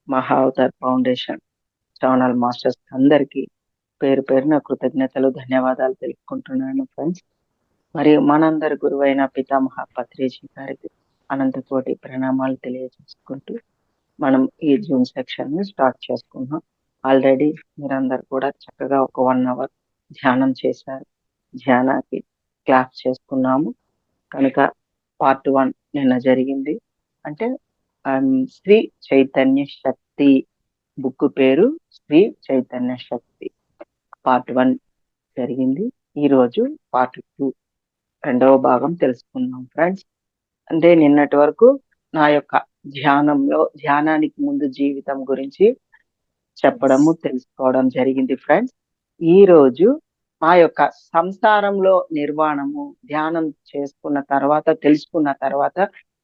మహా Avatar foundation channel masters అందరికీ పేరు పేరున కృతజ్ఞతలు, ధన్యవాదాలు తెలుపుకుంటున్నాను ఫ్రెండ్స్. మరి మనందరి గురువైన పితామహ పత్రిజీ గారికి అనంత కోటి ప్రణామాలు తెలియజేసుకుంటూ మనం ఈ జూమ్ సెక్షన్ ని స్టార్ట్ చేసుకున్నాం. ఆల్రెడీ మీరందరు కూడా చక్కగా ఒక 1 అవర్ ధ్యానం చేశారు. ధ్యానానికి క్లాస్ చేసుకున్నాము కనుక పార్ట్ 1 నిన్న జరిగింది. అంటే శ్రీ చైతన్య శక్తి బుక్ పేరు శ్రీ చైతన్య శక్తి. పార్ట్ 1 జరిగింది. ఈ రోజు పార్ట్ 2 రెండవ భాగం తెలుసుకుందాం ఫ్రెండ్స్. అంటే నిన్నటి వరకు నా యొక్క ధ్యానానికి ముందు జీవితం గురించి చెప్పడము తెలుసుకోవడం జరిగింది ఫ్రెండ్స్. ఈ రోజు మా యొక్క సంసారంలో నిర్వాణము ధ్యానం చేసుకున్న తర్వాత తెలుసుకున్న తర్వాత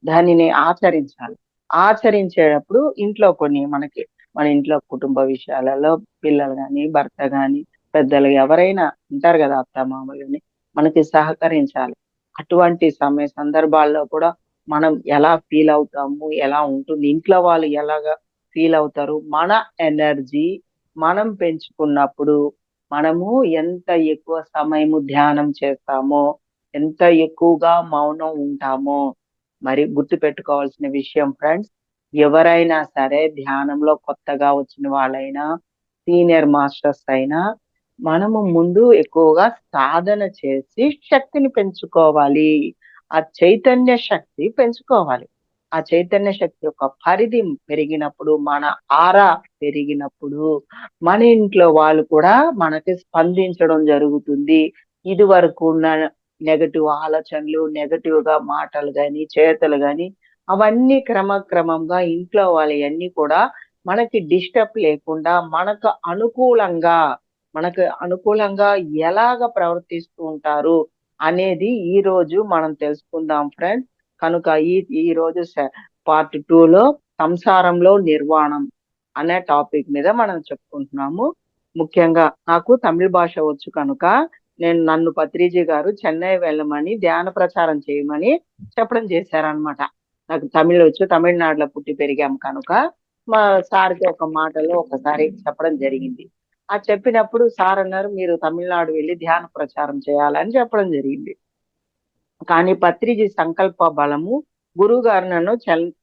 దానిని ఆచరించాలి. ఆచరించేటప్పుడు ఇంట్లో కొన్ని మన ఇంట్లో కుటుంబ విషయాలలో పిల్లలు గాని, భర్త గాని, పెద్దలు ఎవరైనా ఉంటారు కదా, అత్త మామలని మనకి సహకరించాలి. అటువంటి సందర్భాల్లో కూడా మనం ఎలా ఫీల్ అవుతాము, ఎలా ఉంటుంది, ఇంట్లో వాళ్ళు ఎలాగా ఫీల్ అవుతారు, మన ఎనర్జీ మనం పెంచుకున్నప్పుడు మనము ఎంత ఎక్కువ సమయము ధ్యానం చేస్తామో, ఎంత ఎక్కువగా మౌనం ఉంటామో మరి గుర్తు పెట్టుకోవాల్సిన విషయం ఫ్రెండ్స్. ఎవరైనా సరే ధ్యానంలో కొత్తగా వచ్చిన వాళ్ళైనా, సీనియర్ మాస్టర్స్ అయినా మనము ముందు ఎక్కువగా సాధన చేసి శక్తిని పెంచుకోవాలి. ఆ చైతన్య శక్తి పెంచుకోవాలి. ఆ చైతన్య శక్తి యొక్క పరిధి పెరిగినప్పుడు, మన ఆరా పెరిగినప్పుడు మన ఇంట్లో వాళ్ళు కూడా మనకి స్పందించడం జరుగుతుంది. ఇది వరకు ఉన్న నెగటివ్ ఆలోచనలు, నెగటివ్ గా మాటలు గాని, చేతలు గాని అవన్నీ క్రమక్రమంగా ఇంట్లో వాళ్ళవన్నీ కూడా మనకి డిస్టర్బ్ లేకుండా మనకు అనుకూలంగా ఎలాగ ప్రవర్తిస్తూ ఉంటారు అనేది ఈ రోజు మనం తెలుసుకుందాం ఫ్రెండ్స్. కనుక ఈ రోజు పార్ట్ 2లో సంసారంలో నిర్వాణం అనే టాపిక్ మీద మనం చెప్పుకుంటున్నాము. ముఖ్యంగా నాకు తమిళ భాష వచ్చు కనుక నన్ను పత్రిజీ గారు చెన్నై వెళ్ళమని, ధ్యాన ప్రచారం చేయమని చెప్పడం చేశారనమాట. నాకు తమిళ వచ్చు, తమిళనాడులో పుట్టి పెరిగాం కనుక మా సార్కి ఒక మాటలో ఒకసారి చెప్పడం జరిగింది. ఆ చెప్పినప్పుడు సార్ అన్నారు, మీరు తమిళనాడు వెళ్ళి ధ్యాన ప్రచారం చేయాలని చెప్పడం జరిగింది. కానీ పత్రిజీ సంకల్ప బలము గురువు గారు నన్ను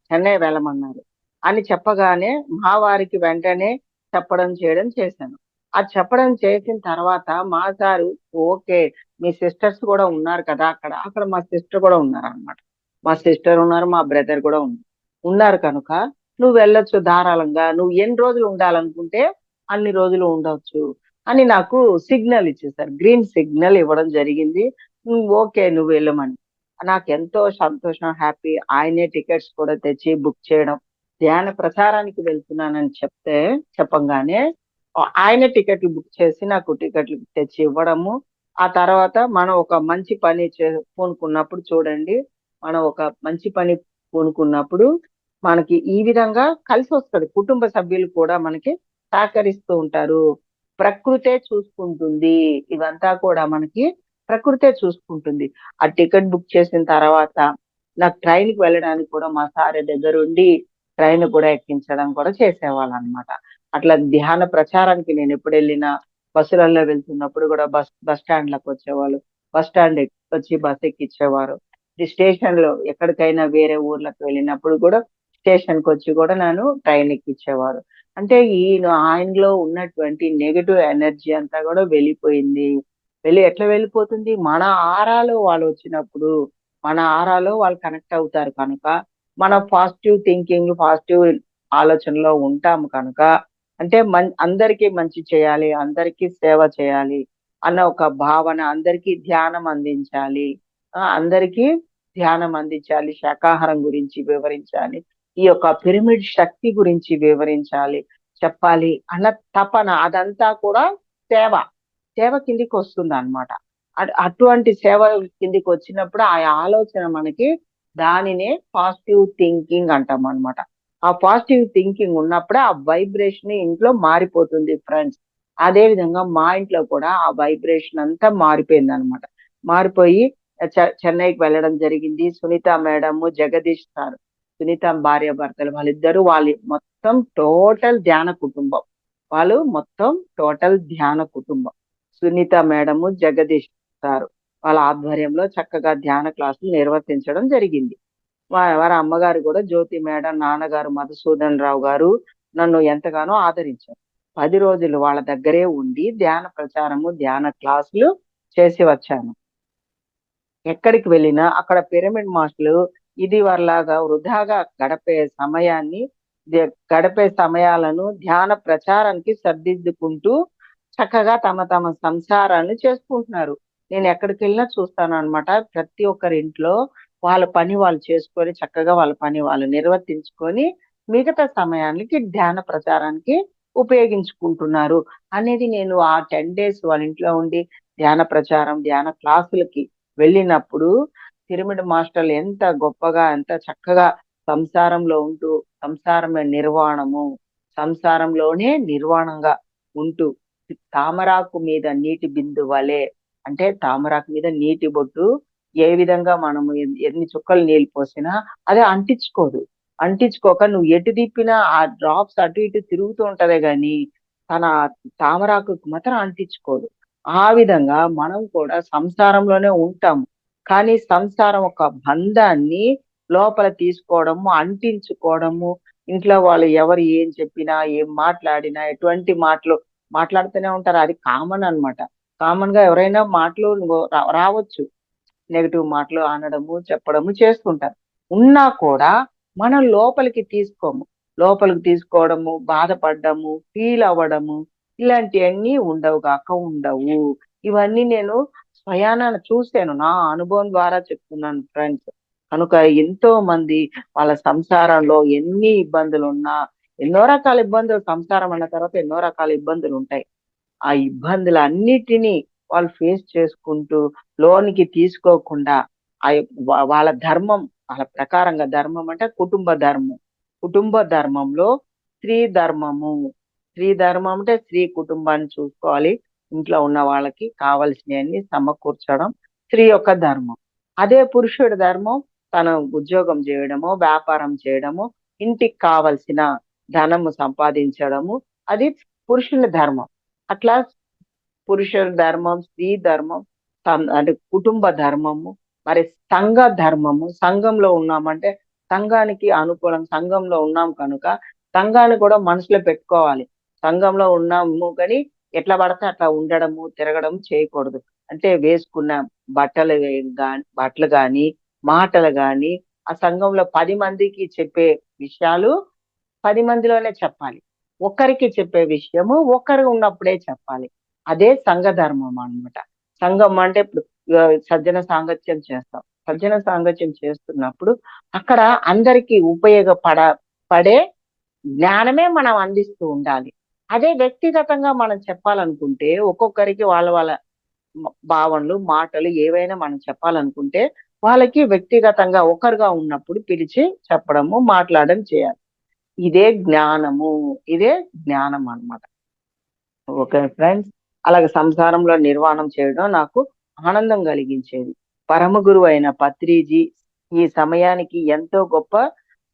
చెన్నై వెళ్ళమన్నారు అని చెప్పగానే మా వారికి వెంటనే చెప్పడం చేయడం చేశాను. ఆ చెప్పడం చేసిన తర్వాత మా సారు ఓకే, మీ సిస్టర్స్ కూడా ఉన్నారు కదా అక్కడ అక్కడ మా సిస్టర్ కూడా ఉన్నారు అనమాట. మా సిస్టర్ ఉన్నారు, మా బ్రదర్ కూడా ఉన్నారు కనుక నువ్వు వెళ్ళొచ్చు ధారాళంగా, నువ్వు ఎన్ని రోజులు ఉండాలనుకుంటే అన్ని రోజులు ఉండవచ్చు అని నాకు సిగ్నల్ ఇచ్చేసారు, గ్రీన్ సిగ్నల్ ఇవ్వడం జరిగింది. ఓకే నువ్వు వెళ్ళమని. నాకు ఎంతో సంతోషం, హ్యాపీ. ఆయనే టికెట్స్ కూడా తెచ్చి బుక్ చేయడం, ధ్యాన ప్రచారానికి వెళ్తున్నానని చెప్పంగానే ఆయన టికెట్లు బుక్ చేసి నాకు టికెట్లు తెచ్చి ఇవ్వడము. ఆ తర్వాత మనం ఒక మంచి పని పూనుకున్నప్పుడు చూడండి, మనం ఒక మంచి పని పూనుకున్నప్పుడు మనకి ఈ విధంగా కలిసి వస్తుంది. కుటుంబ సభ్యులు కూడా మనకి సహకరిస్తూ ఉంటారు. ప్రకృతే చూసుకుంటుంది. ఇవంతా కూడా మనకి ప్రకృతే చూసుకుంటుంది. ఆ టికెట్ బుక్ చేసిన తర్వాత నాకు ట్రైన్ కి వెళ్ళడానికి కూడా మా సార్ దగ్గరుండి ట్రైన్ కూడా ఎక్కించడం కూడా చేసేవాళ్ళు అనమాట. అట్లా ధ్యాన ప్రచారానికి నేను ఎప్పుడు వెళ్ళినా బస్సులలో వెళ్తున్నప్పుడు కూడా బస్ స్టాండ్ లకు వచ్చేవాళ్ళు, బస్ స్టాండ్ వచ్చి బస్ ఎక్కించేవారు. స్టేషన్ లో ఎక్కడికైనా వేరే ఊర్లకు వెళ్ళినప్పుడు కూడా స్టేషన్ కి వచ్చి కూడా నన్ను ట్రైన్ ఎక్కించేవారు. అంటే ఆయనలో ఉన్నటువంటి నెగటివ్ ఎనర్జీ అంతా కూడా వెళ్ళిపోయింది. ఎట్లా వెళ్ళిపోతుంది, మన ఆరాలో వాళ్ళు వచ్చినప్పుడు మన ఆరాలో వాళ్ళు కనెక్ట్ అవుతారు కనుక మనం పాజిటివ్ థింకింగ్, పాజిటివ్ ఆలోచనలో ఉంటాము కనుక, అంటే అందరికీ మంచి చేయాలి, అందరికీ సేవ చేయాలి అన్న ఒక భావన, అందరికీ ధ్యానం అందించాలి, అందరికీ ధ్యానం అందించాలి, శాకాహారం గురించి వివరించాలి, ఈ యొక్క పిరమిడ్ శక్తి గురించి వివరించాలి, చెప్పాలి అన్న తపన, అదంతా కూడా సేవ సేవ కిందికి వస్తుంది అనమాట. అటువంటి సేవ కిందికి వచ్చినప్పుడు ఆ ఆలోచన మనకి, దానినే పాజిటివ్ థింకింగ్ అంటాం అనమాట. ఆ పాజిటివ్ థింకింగ్ ఉన్నప్పుడే ఆ వైబ్రేషన్ ఇంట్లో మారిపోతుంది ఫ్రెండ్స్. అదే విధంగా మా ఇంట్లో కూడా ఆ వైబ్రేషన్ అంతా మారిపోయింది అనమాట. మారిపోయి చెన్నైకి వెళ్ళడం జరిగింది. సునీత మేడం, జగదీష్ సార్ సునీత భార్యాభర్తలు వాళ్ళిద్దరూ వాళ్ళ మొత్తం టోటల్ ధ్యాన కుటుంబం. వాళ్ళు మొత్తం టోటల్ ధ్యాన కుటుంబం. సునీత మేడము, జగదీష్ సారు వాళ్ళ ఆధ్వర్యంలో చక్కగా ధ్యాన క్లాసులు నిర్వర్తించడం జరిగింది. వారి అమ్మగారు కూడా జ్యోతి మేడం, నాన్నగారు మధుసూదన్ రావు గారు నన్ను ఎంతగానో ఆదరించారు. 10 రోజులు వాళ్ళ దగ్గరే ఉండి ధ్యాన ప్రచారము, ధ్యాన క్లాసులు చేసి వచ్చాను. ఎక్కడికి వెళ్ళినా అక్కడ పిరమిడ్ మాస్టర్లు ఇది వరలాగా వృధాగా గడిపే సమయాలను ధ్యాన ప్రచారానికి సర్దిద్దుకుంటూ చక్కగా తమ తమ సంసారాన్ని చేసుకుంటున్నారు. నేను ఎక్కడికి వెళ్ళినా చూస్తాను అనమాట. ప్రతి ఒక్కరి ఇంట్లో వాళ్ళ పని వాళ్ళు చేసుకొని చక్కగా వాళ్ళ పని వాళ్ళు నిర్వర్తించుకొని మిగతా సమయానికి ధ్యాన ప్రచారానికి ఉపయోగించుకుంటున్నారు అనేది నేను ఆ 10 days వాళ్ళ ఇంట్లో ఉండి ధ్యాన ప్రచారం, ధ్యాన క్లాసులకి వెళ్ళినప్పుడు పిరమిడ్ మాస్టర్లు ఎంత గొప్పగా, ఎంత చక్కగా సంసారంలో ఉంటూ సంసారమే నిర్వాణము, సంసారంలోనే నిర్వాణంగా ఉంటూ తామరాకు మీద నీటి బిందు వలె, అంటే తామరాకు మీద నీటి బొట్టు ఏ విధంగా మనము ఎన్ని చుక్కలు నీళ్ళు పోసినా అది అంటించుకోదు. అంటించుకోక నువ్వు ఎటు తిప్పినా ఆ డ్రాప్స్ అటు ఇటు తిరుగుతూ ఉంటదే గాని తన తామరాకు మాత్రం అంటించుకోదు. ఆ విధంగా మనం కూడా సంసారంలోనే ఉంటాము. కానీ సంసారం ఒక బంధాన్ని లోపల తీసుకోవడము, అంటించుకోవడము, ఇంట్లో వాళ్ళు ఎవరు ఏం చెప్పినా, ఏం మాట్లాడినా, ఎటువంటి మాటలు మాట్లాడుతూనే ఉంటారు. అది కామన్ అన్నమాట. కామన్ గా ఎవరైనా మాటలు రావచ్చు. నెగెటివ్ మాటలు అనడము, చెప్పడము చేస్తుంటారు. ఉన్నా కూడా మనం లోపలికి తీసుకోము. లోపలికి తీసుకోవడము, బాధపడ్డము, ఫీల్ అవ్వడము ఇలాంటివన్నీ ఉండవు. ఇవన్నీ నేను స్వయాన చూశాను. నా అనుభవం ద్వారా చెప్తున్నాను ఫ్రెండ్స్. కనుక ఎంతో మంది వాళ్ళ సంసారంలో ఎన్ని ఇబ్బందులున్నా, ఎన్నో రకాల ఇబ్బందులు, సంసారం అన్న తర్వాత ఎన్నో రకాల ఇబ్బందులు ఉంటాయి. ఆ ఇబ్బందులన్నిటినీ వాళ్ళు ఫేస్ చేసుకుంటూ లోనికి తీసుకోకుండా ఆ వాళ్ళ ధర్మం, వాళ్ళ ప్రకారంగా ధర్మం అంటే కుటుంబ ధర్మం. కుటుంబ ధర్మంలో స్త్రీ ధర్మము. స్త్రీ ధర్మం అంటే స్త్రీ కుటుంబాన్ని చూసుకోవాలి. ఇంట్లో ఉన్న వాళ్ళకి కావలసినవన్నీ సమకూర్చడం స్త్రీ యొక్క ధర్మం. అదే పురుషుడి ధర్మం తను ఉద్యోగం చేయడము, వ్యాపారం చేయడము, ఇంటికి కావలసిన ధనము సంపాదించడము అది పురుషుని ధర్మం. అట్లా పురుషుల ధర్మం, స్త్రీ ధర్మం, అంటే కుటుంబ ధర్మము, మరి సంఘ ధర్మము. సంఘంలో ఉన్నామంటే సంఘానికి అనుకూలం, సంఘంలో ఉన్నాం కనుక సంఘాన్ని కూడా మనసులో పెట్టుకోవాలి. సంఘంలో ఉన్నాము కానీ ఎట్లా పడితే అట్లా ఉండడము, తిరగడం చేయకూడదు. అంటే వేసుకున్న బట్టలు గాని, మాటలు గాని ఆ సంఘంలో 10 మందికి చెప్పే విషయాలు 10 మందిలోనే చెప్పాలి. ఒక్కరికి చెప్పే విషయము ఒక్కరు ఉన్నప్పుడే చెప్పాలి. అదే సంఘ ధర్మం అన్నమాట. సంఘం అంటే ఇప్పుడు సజ్జన సాంగత్యం చేస్తాం. సజ్జన సాంగత్యం చేస్తున్నప్పుడు అక్కడ అందరికీ పడే జ్ఞానమే మనం అందిస్తూ ఉండాలి. అదే వ్యక్తిగతంగా మనం చెప్పాలనుకుంటే ఒక్కొక్కరికి వాళ్ళ వాళ్ళ భావనలు, మాటలు ఏవైనా మనం చెప్పాలనుకుంటే వాళ్ళకి వ్యక్తిగతంగా ఒకరుగా ఉన్నప్పుడు పిలిచి చెప్పడము, మాట్లాడడం చేయాలి. ఇదే జ్ఞానము. ఇదే జ్ఞానం అన్నమాట. Okay friends. అలాగే సంసారంలో నిర్వాణం చేయడం నాకు ఆనందం కలిగించేది. పరమ గురువు అయిన పత్రిజీ ఈ సమయానికి ఎంతో గొప్ప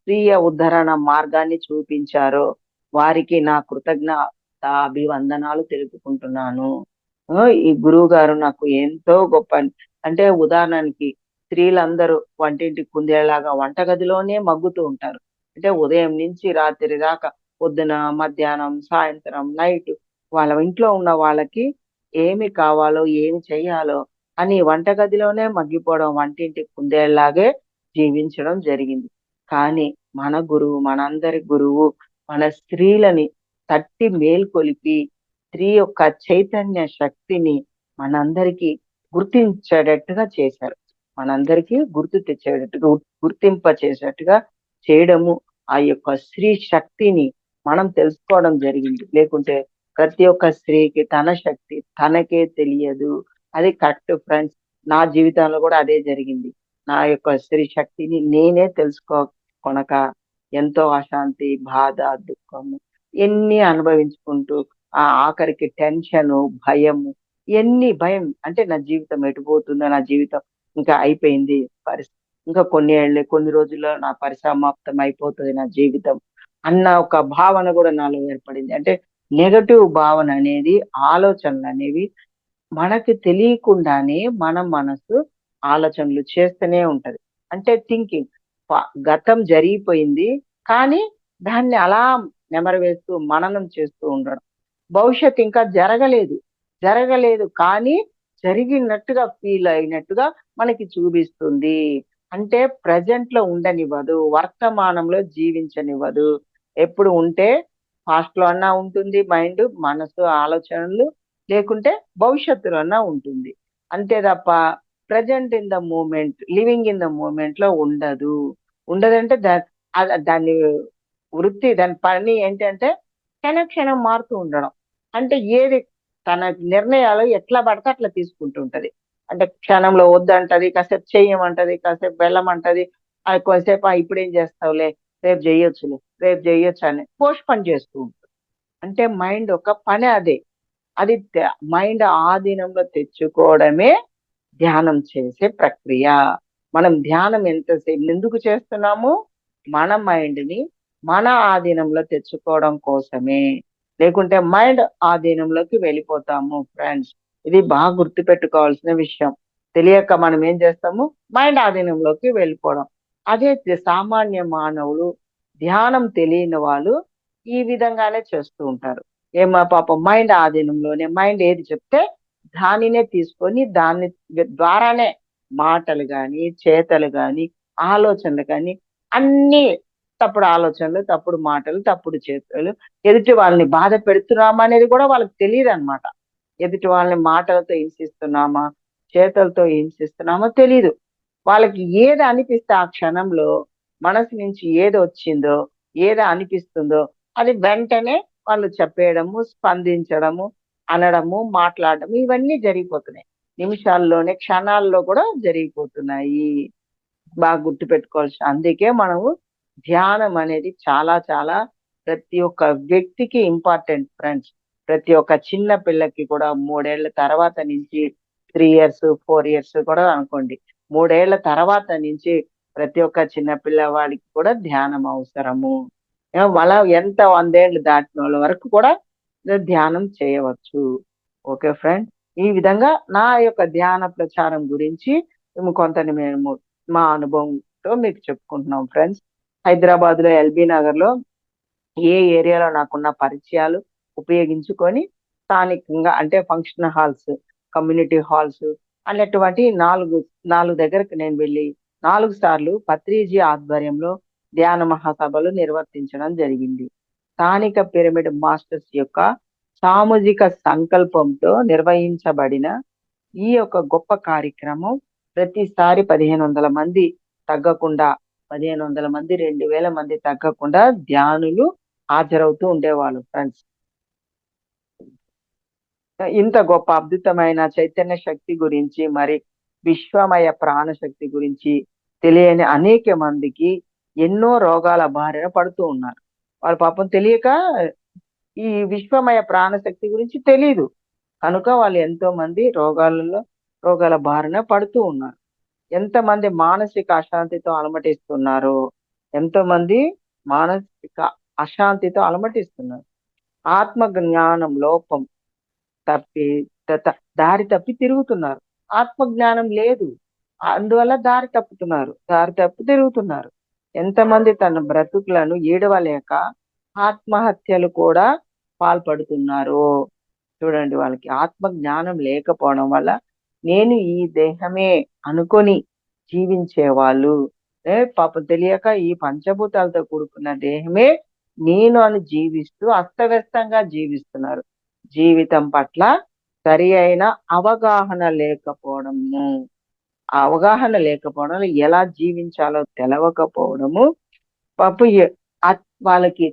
స్వీయ ఉద్ధరణ మార్గాన్ని చూపించారో వారికి నా అభివందనాలు తెలుపుకుంటున్నాను. ఈ గురువు గారు నాకు ఎంతో గొప్ప, అంటే ఉదాహరణకి స్త్రీలందరూ వంటింటి కుందేలాగా వంటగదిలోనే మగ్గుతూ ఉంటారు. అంటే ఉదయం నుంచి రాత్రి దాకా, పొద్దున, మధ్యాహ్నం, సాయంత్రం, నైట్ వాళ్ళ ఇంట్లో ఉన్న వాళ్ళకి ఏమి కావాలో, ఏమి చెయ్యాలో అని వంటగదిలోనే మగ్గిపోవడం, వంటింటి కుందేళ్లాగే జీవించడం జరిగింది. కానీ మన గురువు, మనందరి గురువు మన స్త్రీలని తట్టి మేల్కొలిపి స్త్రీ యొక్క చైతన్య శక్తిని మనందరికీ గుర్తించేటట్టుగా చేశారు. మనందరికీ గుర్తింప చేసేట్టుగా చేయడము, ఆ యొక్క స్త్రీ శక్తిని మనం తెలుసుకోవడం జరిగింది. లేకుంటే ప్రతి ఒక్క స్త్రీకి తన శక్తి తనకే తెలియదు. అది కరెక్ట్ ఫ్రెండ్స్. నా జీవితంలో కూడా అదే జరిగింది. నా యొక్క స్త్రీ శక్తిని నేనే కొనక ఎంతో అశాంతి, బాధ, దుఃఖము ఎన్ని అనుభవించుకుంటూ ఆ ఆఖరికి టెన్షను, భయం అంటే నా జీవితం ఎటుపోతుందో, నా జీవితం ఇంకా అయిపోయింది పరిస్థితి ఇంకా కొన్ని రోజుల్లో నా పరిసమాప్తం అయిపోతుంది నా జీవితం అన్న ఒక భావన కూడా నాలో ఏర్పడింది. అంటే నెగటివ్ భావన అనేది, ఆలోచనలు అనేవి మనకి తెలియకుండానే మన మనసు ఆలోచనలు చేస్తూనే ఉంటది. అంటే థింకింగ్. గతం జరిగిపోయింది. కానీ దాన్ని అలా నెమరు మననం చేస్తూ ఉండడం. భవిష్యత్తు ఇంకా జరగలేదు. జరగలేదు కానీ జరిగినట్టుగా ఫీల్ అయినట్టుగా మనకి చూపిస్తుంది. అంటే ప్రెజెంట్ లో ఉండనివ్వదు. వర్తమానంలో జీవించనివ్వదు. ఎప్పుడు ఉంటే పాస్ట్ లో అన్నా ఉంటుంది మైండ్, మనసు, ఆలోచనలు. లేకుంటే భవిష్యత్తులో అన్నా ఉంటుంది. అంతే తప్ప present in the moment, living in the moment లో ఉండదు. ఉండదంటే దాన్ని దాని పని ఏంటంటే క్షణం క్షణం మారుతూ ఉండడం. అంటే ఏది తన నిర్ణయాలు ఎట్లా పడితే అట్లా తీసుకుంటూ ఉంటది. అంటే క్షణంలో వద్దంటది, కాసేపు చెయ్యమంటది, కాసేపు వెళ్ళమంటది. అది కొంతసేపు ఇప్పుడేం చేస్తావులే, రేపు చెయ్యొచ్చులే, రేపు చెయ్యొచ్చు అని పోస్ట్ పని చేస్తూ ఉంటుంది. అంటే మైండ్ ఒక పని అదే. అది మైండ్ ఆధీనంలో తెచ్చుకోవడమే ధ్యానం చేసే ప్రక్రియ. మనం ధ్యానం ఎంతసేపు ఎందుకు చేస్తున్నాము? మన మైండ్ ని మన ఆధీనంలో తెచ్చుకోవడం కోసమే. లేకుంటే మైండ్ ఆధీనంలోకి వెళ్ళిపోతాము ఫ్రెండ్స్. ఇది బాగా గుర్తుపెట్టుకోవాల్సిన విషయం. తెలియక మనం ఏం చేస్తాము? మైండ్ ఆధీనంలోకి వెళ్ళిపోవడం. అదే సామాన్య మానవులు, ధ్యానం తెలియని వాళ్ళు ఈ విధంగానే చేస్తూ ఉంటారు. ఏమా పాపం మైండ్ ఆధీనంలోనే, మైండ్ ఏది చెప్తే దానినే తీసుకొని దాని ద్వారానే మాటలు గాని, చేతలు గాని, ఆలోచనలు గాని అన్నీ తప్పుడు ఆలోచనలు, తప్పుడు మాటలు, తప్పుడు చేతలు. ఎదుటి వాళ్ళని బాధ పెడుతున్నామా అనేది కూడా వాళ్ళకి తెలియదనమాట. ఎదుటి వాళ్ళని మాటలతో హింసిస్తున్నామా, చేతలతో హింసిస్తున్నామో తెలీదు. వాళ్ళకి ఏది అనిపిస్తే ఆ క్షణంలో మనసు నుంచి ఏది వచ్చిందో, ఏది అనిపిస్తుందో అది వెంటనే వాళ్ళు చెప్పేయడము, స్పందించడము, అనడము, మాట్లాడడము ఇవన్నీ జరిగిపోతున్నాయి. నిమిషాల్లోనే, క్షణాల్లో కూడా జరిగిపోతున్నాయి. బాగా గుర్తుపెట్టుకోవాల్సిన అందుకే మనము ధ్యానం అనేది చాలా చాలా ప్రతి ఒక్క వ్యక్తికి ఇంపార్టెంట్ ఫ్రెండ్స్. ప్రతి ఒక్క చిన్న పిల్లకి కూడా 3 ఏళ్ల తర్వాత నుంచి 3 ఇయర్స్ 4 ఇయర్స్ కూడా అనుకోండి. 3 ఏళ్ల తర్వాత నుంచి ప్రతి ఒక్క చిన్న పిల్లవాడికి కూడా ధ్యానం అవసరము. వాళ్ళ ఎంత 100 ఏళ్లు దాటిన వాళ్ళ వరకు కూడా ధ్యానం చేయవచ్చు. Okay friend. ఈ విధంగా నా యొక్క ధ్యాన ప్రచారం గురించి మేము మా అనుభవంతో మీకు చెప్పుకుంటున్నాం ఫ్రెండ్స్. హైదరాబాద్ లో ఎల్బీ నగర్ లో ఏ ఏరియాలో నాకున్న పరిచయాలు ఉపయోగించుకొని స్థానికంగా అంటే ఫంక్షన్ హాల్స్, కమ్యూనిటీ హాల్స్ అనేటువంటి నాలుగు నాలుగు దగ్గరకు నేను వెళ్ళి 4 సార్లు పత్రిజీ ఆధ్వర్యంలో ధ్యాన మహాసభలు నిర్వర్తించడం జరిగింది. స్థానిక పిరమిడ్ మాస్టర్స్ యొక్క సామూహిక సంకల్పంతో నిర్వహించబడిన ఈ యొక్క గొప్ప కార్యక్రమం ప్రతిసారి 1500 మంది తగ్గకుండా, 1500 మంది, 2000 మంది తగ్గకుండా ధ్యానులు హాజరవుతూ ఉండేవాళ్ళు ఫ్రెండ్స్. ఇంత గొప్ప అద్భుతమైన చైతన్య శక్తి గురించి, మరి విశ్వమయ ప్రాణశక్తి గురించి తెలియని అనేక మందికి ఎన్నో రోగాల బారిన పడుతూ ఉన్నారు. వాళ్ళు పాపం తెలియక ఈ విశ్వమయ ప్రాణశక్తి గురించి తెలీదు. కనుక వాళ్ళు ఎంతో మంది రోగాల బారిన పడుతూ ఉన్నారు. ఎంతమంది మానసిక అశాంతితో అలమటిస్తున్నారు. ఎంతో మంది మానసిక అశాంతితో అలమటిస్తున్నారు. ఆత్మ జ్ఞానం లోపం తప్పి దారి తప్పి తిరుగుతున్నారు. ఆత్మ జ్ఞానం లేదు. అందువల్ల దారి తప్పి తిరుగుతున్నారు. ఎంతమంది తన బ్రతుకులను ఈడవలేక ఆత్మహత్యలు కూడా పాల్పడుతున్నారు. చూడండి, వాళ్ళకి ఆత్మ జ్ఞానం లేకపోవడం వల్ల నేను ఈ దేహమే అనుకొని జీవించే వాళ్ళు పాపం తెలియక ఈ పంచభూతాలతో కూడుకున్న దేహమే నేను అని జీవిస్తూ అస్తవ్యస్తంగా జీవిస్తున్నారు. జీవితం పట్ల సరి అయిన అవగాహన లేకపోవడము, ఆ అవగాహన లేకపోవడం, ఎలా జీవించాలో తెలవకపోవడము, పాపం వాళ్ళకి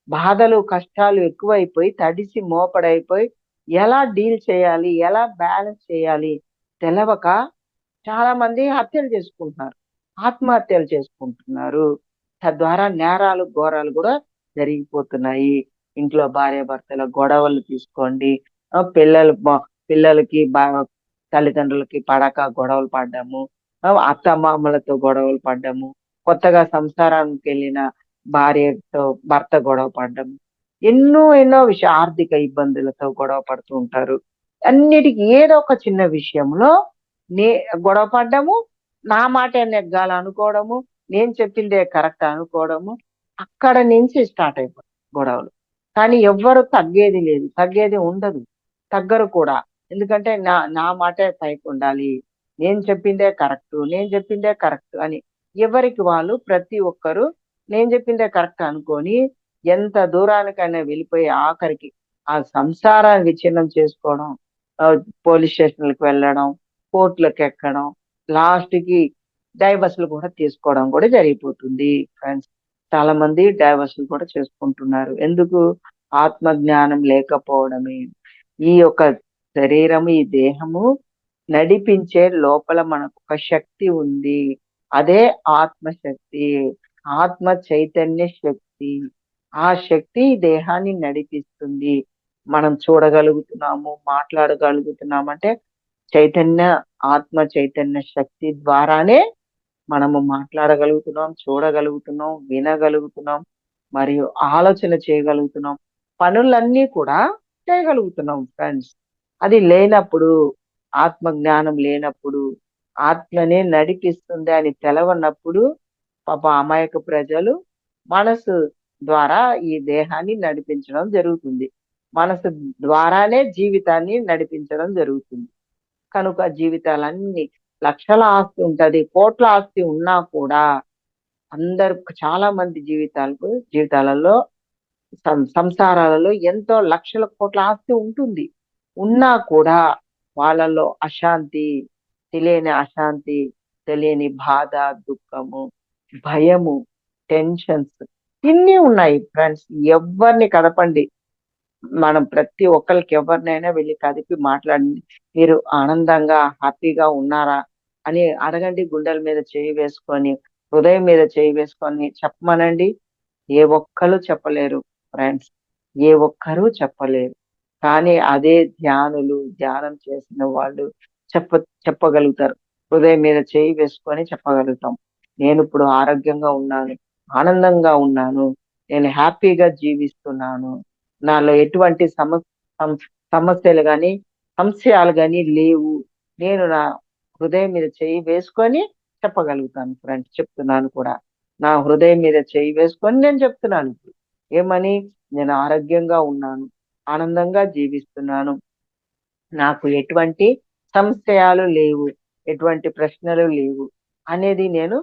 బాధలు కష్టాలు ఎక్కువైపోయి తడిసి మోపడైపోయి ఎలా డీల్ చేయాలి, ఎలా బ్యాలెన్స్ చేయాలి తెలవక చాలా మంది హత్యలు చేసుకుంటున్నారు, ఆత్మహత్యలు చేసుకుంటున్నారు. తద్వారా నేరాలు ఘోరాలు కూడా జరిగిపోతున్నాయి. ఇంట్లో భార్యాభర్తల గొడవలు తీసుకోండి, పిల్లలకి తల్లిదండ్రులకి పడక గొడవలు పడ్డము, అత్తమామలతో గొడవలు పడ్డము, కొత్తగా సంసారానికి వెళ్ళిన భార్యతో భర్త గొడవ పడ్డం, ఎన్నో ఎన్నో ఆర్థిక ఇబ్బందులతో గొడవ పడుతూ ఉంటారు. అన్నిటికి ఏదో ఒక చిన్న విషయంలో నే గొడవ పడ్డము, నా మాటే నెగ్గాలనుకోవడము, నేను చెప్పిందే కరెక్ట్ అనుకోవడము, అక్కడ నుంచి స్టార్ట్ అయిపోతాయి గొడవలు. కానీ ఎవ్వరు తగ్గేది లేదు, తగ్గేది ఉండదు, తగ్గరు కూడా. ఎందుకంటే నా నా మాటే పైకుండాలి, నేను చెప్పిందే కరెక్ట్, నేను చెప్పిందే కరెక్ట్ అని ఎవరికి వాళ్ళు ప్రతి ఒక్కరు నేను చెప్పిందే కరెక్ట్ అనుకొని ఎంత దూరానికైనా వెళ్ళిపోయి ఆఖరికి ఆ సంసారాన్ని విచ్ఛిన్నం చేసుకోవడం, పోలీస్ స్టేషన్లకు వెళ్ళడం, కోర్టులకు ఎక్కడం, లాస్ట్ కి డైవర్స్‌లు కూడా తీసుకోవడం కూడా జరిగిపోతుంది ఫ్రెండ్స్. చాలా మంది డైవర్స్‌లు కూడా చేసుకుంటున్నారు. ఎందుకు? ఆత్మజ్ఞానం లేకపోవడమే. ఈ యొక్క శరీరము, ఈ దేహము నడిపించే లోపల మనకొక శక్తి ఉంది. అదే ఆత్మశక్తి. ఆత్మ చైతన్య శక్తి. ఆ శక్తి ఈ దేహాన్ని నడిపిస్తుంది. మనం చూడగలుగుతున్నాము, మాట్లాడగలుగుతున్నామంటే చైతన్య ఆత్మ చైతన్య శక్తి ద్వారానే మనము మాట్లాడగలుగుతున్నాం, చూడగలుగుతున్నాం, వినగలుగుతున్నాం, మరియు ఆలోచన చేయగలుగుతున్నాం. పనులన్నీ కూడా చేయగలుగుతున్నాం ఫ్రెండ్స్. అది లేనప్పుడు, ఆత్మ జ్ఞానం లేనప్పుడు, ఆత్మనే నడిపిస్తుంది అని తెలవనప్పుడు అమాయక ప్రజలు మనసు ద్వారా ఈ దేహాన్ని నడిపించడం జరుగుతుంది. మనసు ద్వారానే జీవితాన్ని నడిపించడం జరుగుతుంది. కనుక జీవితాలన్నీ లక్షల ఆస్తి ఉంటది, కోట్ల ఆస్తి ఉన్నా కూడా అందరు చాలా మంది జీవితాలలో సంసారాలలో ఎంతో లక్షల కోట్ల ఆస్తి ఉంటుంది. ఉన్నా కూడా వాళ్ళలో అశాంతి, తెలియని అశాంతి, తెలియని బాధ, దుఃఖము, భయము, టెన్షన్స్ ఇన్ని ఉన్నాయి ఫ్రెండ్స్. ఎవ్వరిని కదపండి, మనం ప్రతి ఒక్కళ్ళకి ఎవరినైనా వెళ్ళి కదిపి మాట్లాడండి. మీరు ఆనందంగా, హ్యాపీగా ఉన్నారా అని అడగండి. గుండెల మీద చేయి వేసుకొని, హృదయం మీద చేయి వేసుకొని చెప్పమనండి. ఏ ఒక్కరు చెప్పలేరు ఫ్రెండ్స్. ఏ ఒక్కరు చెప్పలేరు. కానీ అదే ధ్యానులు, ధ్యానం చేసిన వాళ్ళు చెప్ప చెప్పగలుగుతారు. హృదయం మీద చేయి వేసుకొని చెప్పగలుగుతాం. నేనిప్పుడు ఆరోగ్యంగా ఉన్నాను, ఆనందంగా ఉన్నాను, నేను హ్యాపీగా జీవిస్తున్నాను. నాలో ఎటువంటి సమస్యలు గాని, సంశయాలు గాని లేవు. నేను నా హృదయం మీద చెయ్యి వేసుకొని చెప్పగలుగుతాను ఫ్రెండ్స్. చెప్తున్నాను కూడా. నా హృదయం మీద చెయ్యి వేసుకొని నేను చెప్తున్నాను ఇప్పుడు. ఏమని? నేను ఆరోగ్యంగా ఉన్నాను, ఆనందంగా జీవిస్తున్నాను. నాకు ఎటువంటి సంశయాలు లేవు, ఎటువంటి ప్రశ్నలు లేవు అనేది నేను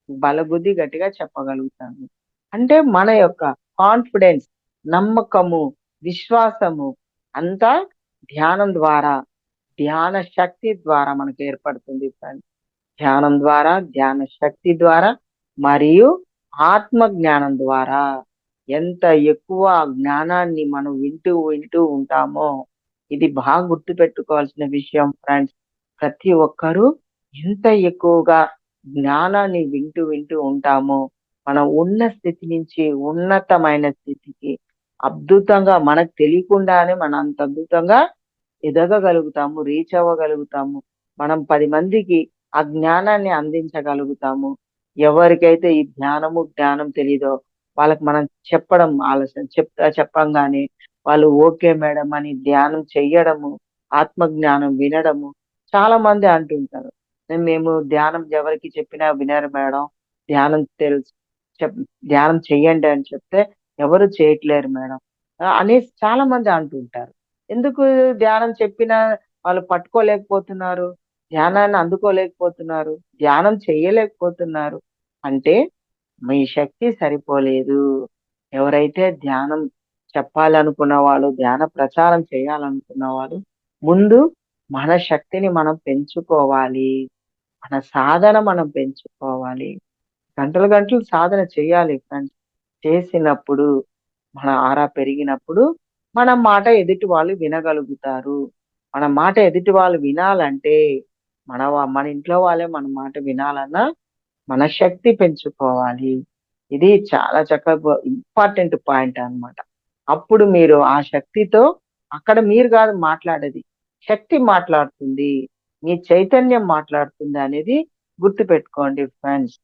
బలబుద్ధి గట్టిగా చెప్పగలుగుతాను. అంటే మన యొక్క కాన్ఫిడెన్స్, నమ్మకము, విశ్వాసము అంతా ధ్యానం ద్వారా, ధ్యాన శక్తి ద్వారా మనకు ఏర్పడుతుంది ఫ్రెండ్స్. ధ్యానం ద్వారా, ధ్యాన శక్తి ద్వారా మరియు ఆత్మ జ్ఞానం ద్వారా ఎంత ఎక్కువ జ్ఞానాన్ని మనం వింటూ వింటూ ఉంటామో, ఇది బాగా గుర్తుపెట్టుకోవాల్సిన విషయం ఫ్రెండ్స్. ప్రతి ఒక్కరూ ఎంత ఎక్కువగా జ్ఞానాన్ని వింటూ వింటూ ఉంటామో, మనం ఉన్న స్థితి నుంచి ఉన్నతమైన స్థితికి అద్భుతంగా మనకు తెలియకుండానే మనం అంత అద్భుతంగా ఎదగగలుగుతాము, రీచ్ అవ్వగలుగుతాము. మనం 10 మందికి ఆ జ్ఞానాన్ని అందించగలుగుతాము. ఎవరికైతే ఈ జ్ఞానం తెలీదో వాళ్ళకి మనం చెప్పడం ఆలస్యం. చెప్పంగానే వాళ్ళు ఓకే మేడం అని ధ్యానం చెయ్యడము, ఆత్మ జ్ఞానం వినడము. చాలా మంది అంటుంటారు, మేము ధ్యానం ఎవరికి చెప్పినా వినరు మేడం. ధ్యానం తెలుసు చెప్ ధ్యానం చెయ్యండి అని చెప్తే ఎవరు చేయట్లేరు మేడం అనేసి చాలా మంది అంటుంటారు. ఎందుకు ధ్యానం చెప్పినా వాళ్ళు పట్టుకోలేకపోతున్నారు? ధ్యానాన్ని అందుకోలేకపోతున్నారు? ధ్యానం చెయ్యలేకపోతున్నారు? అంటే మీ శక్తి సరిపోలేదు. ఎవరైతే ధ్యానం చెప్పాలనుకున్న వాళ్ళు, ధ్యాన ప్రచారం చేయాలనుకున్న వాళ్ళు ముందు మన శక్తిని మనం పెంచుకోవాలి. మన సాధన మనం పెంచుకోవాలి. గంటలు గంటలు సాధన చేయాలి ఫ్రెండ్స్. చేసినప్పుడు మన ఆరా పెరిగినప్పుడు మన మాట ఎదుటి వాళ్ళు వినగలుగుతారు. మన మాట ఎదుటి వాళ్ళు వినాలంటే మన ఇంట్లో వాళ్ళే మన మాట వినాలన్నా మన శక్తి పెంచుకోవాలి. ఇది చాలా చక్కగా ఇంపార్టెంట్ పాయింట్ అన్నమాట. అప్పుడు మీరు ఆ శక్తితో అక్కడ మీరు కాదు మాట్లాడేది, శక్తి మాట్లాడుతుంది. మీ చైతన్యం మాట్లాడుతుంది అనేది గుర్తు పెట్టుకోండి ఫ్రెండ్స్.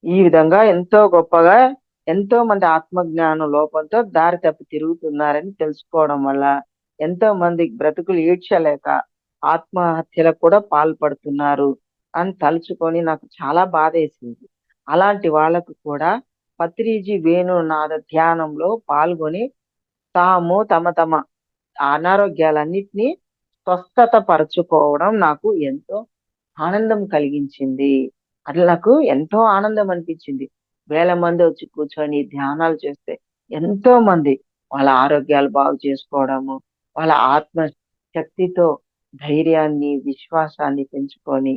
ఈ విధంగా ఎంతో గొప్పగా ఎంతో మంది ఆత్మజ్ఞానం లోపంతో దారి తప్పి తిరుగుతున్నారని తెలుసుకోవడం వల్ల ఎంతో మంది బ్రతుకులు ఈడ్చలేక ఆత్మహత్యలకు కూడా పాల్పడుతున్నారు అని తలుచుకొని నాకు చాలా బాధేసింది. అలాంటి వాళ్ళకు కూడా పత్రిజీ వేణునాద ధ్యానంలో పాల్గొని తాము తమ తమ అనారోగ్యాలన్నిటినీ స్వస్థత పరచుకోవడం నాకు ఎంతో ఆనందం కలిగించింది. అట్లా నాకు ఎంతో ఆనందం అనిపించింది. వేల మంది వచ్చి కూర్చొని ధ్యానాలు చేస్తే ఎంతో మంది వాళ్ళ ఆరోగ్యాలు బాగు చేసుకోవడము, వాళ్ళ ఆత్మ శక్తితో ధైర్యాన్ని, విశ్వాసాన్ని పెంచుకొని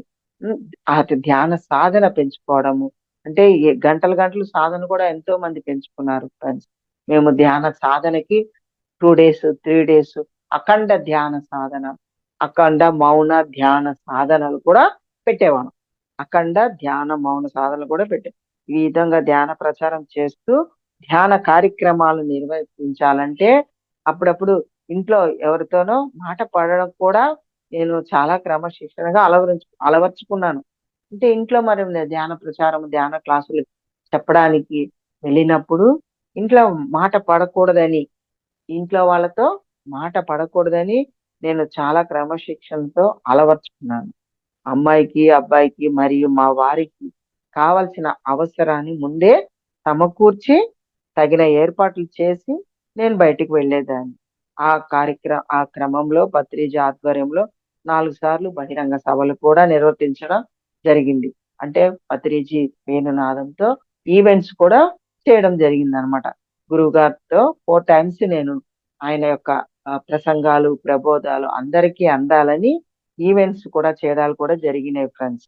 ధ్యాన సాధన పెంచుకోవడము. అంటే గంటలు గంటలు సాధన కూడా ఎంతో మంది పెంచుకున్నారు ఫ్రెండ్స్. మేము ధ్యాన సాధనకి 2 డేస్, 3 డేస్ అఖండ ధ్యాన సాధన, అఖండ మౌన ధ్యాన సాధనలు కూడా పెట్టేవాళ్ళం. అఖండ ధ్యాన మౌన సాధనలు కూడా ఈ విధంగా ధ్యాన ప్రచారం చేస్తూ ధ్యాన కార్యక్రమాలు నిర్వర్తించాలంటే అప్పుడప్పుడు ఇంట్లో ఎవరితోనో మాట పడడం కూడా నేను చాలా క్రమశిక్షణగా అలవర్చుకున్నాను. అంటే ఇంట్లో మరి ధ్యాన ప్రచారం, ధ్యాన క్లాసులు చెప్పడానికి వెళ్ళినప్పుడు ఇంట్లో మాట పడకూడదని, ఇంట్లో వాళ్ళతో మాట పడకూడదని నేను చాలా క్రమశిక్షణతో అలవర్చుకున్నాను. అమ్మాయికి, అబ్బాయికి మరియు మా వారికి కావలసిన అవసరాన్ని ముందే సమకూర్చి తగిన ఏర్పాట్లు చేసి నేను బయటికి వెళ్ళేదాన్ని. ఆ క్రమంలో పత్రిజ ఆధ్వర్యంలో 4 సార్లు బహిరంగ సభలు కూడా నిర్వర్తించడం జరిగింది. అంటే పత్రిజీ వేణునాదంతో ఈవెంట్స్ కూడా చేయడం జరిగిందనమాట. గురువు గారితో 4 టైమ్స్ నేను ఆయన యొక్క ప్రసంగాలు, ప్రబోధాలు అందరికీ అందాలని ఈవెంట్స్ కూడా చేయడాలు కూడా జరిగినాయి ఫ్రెండ్స్.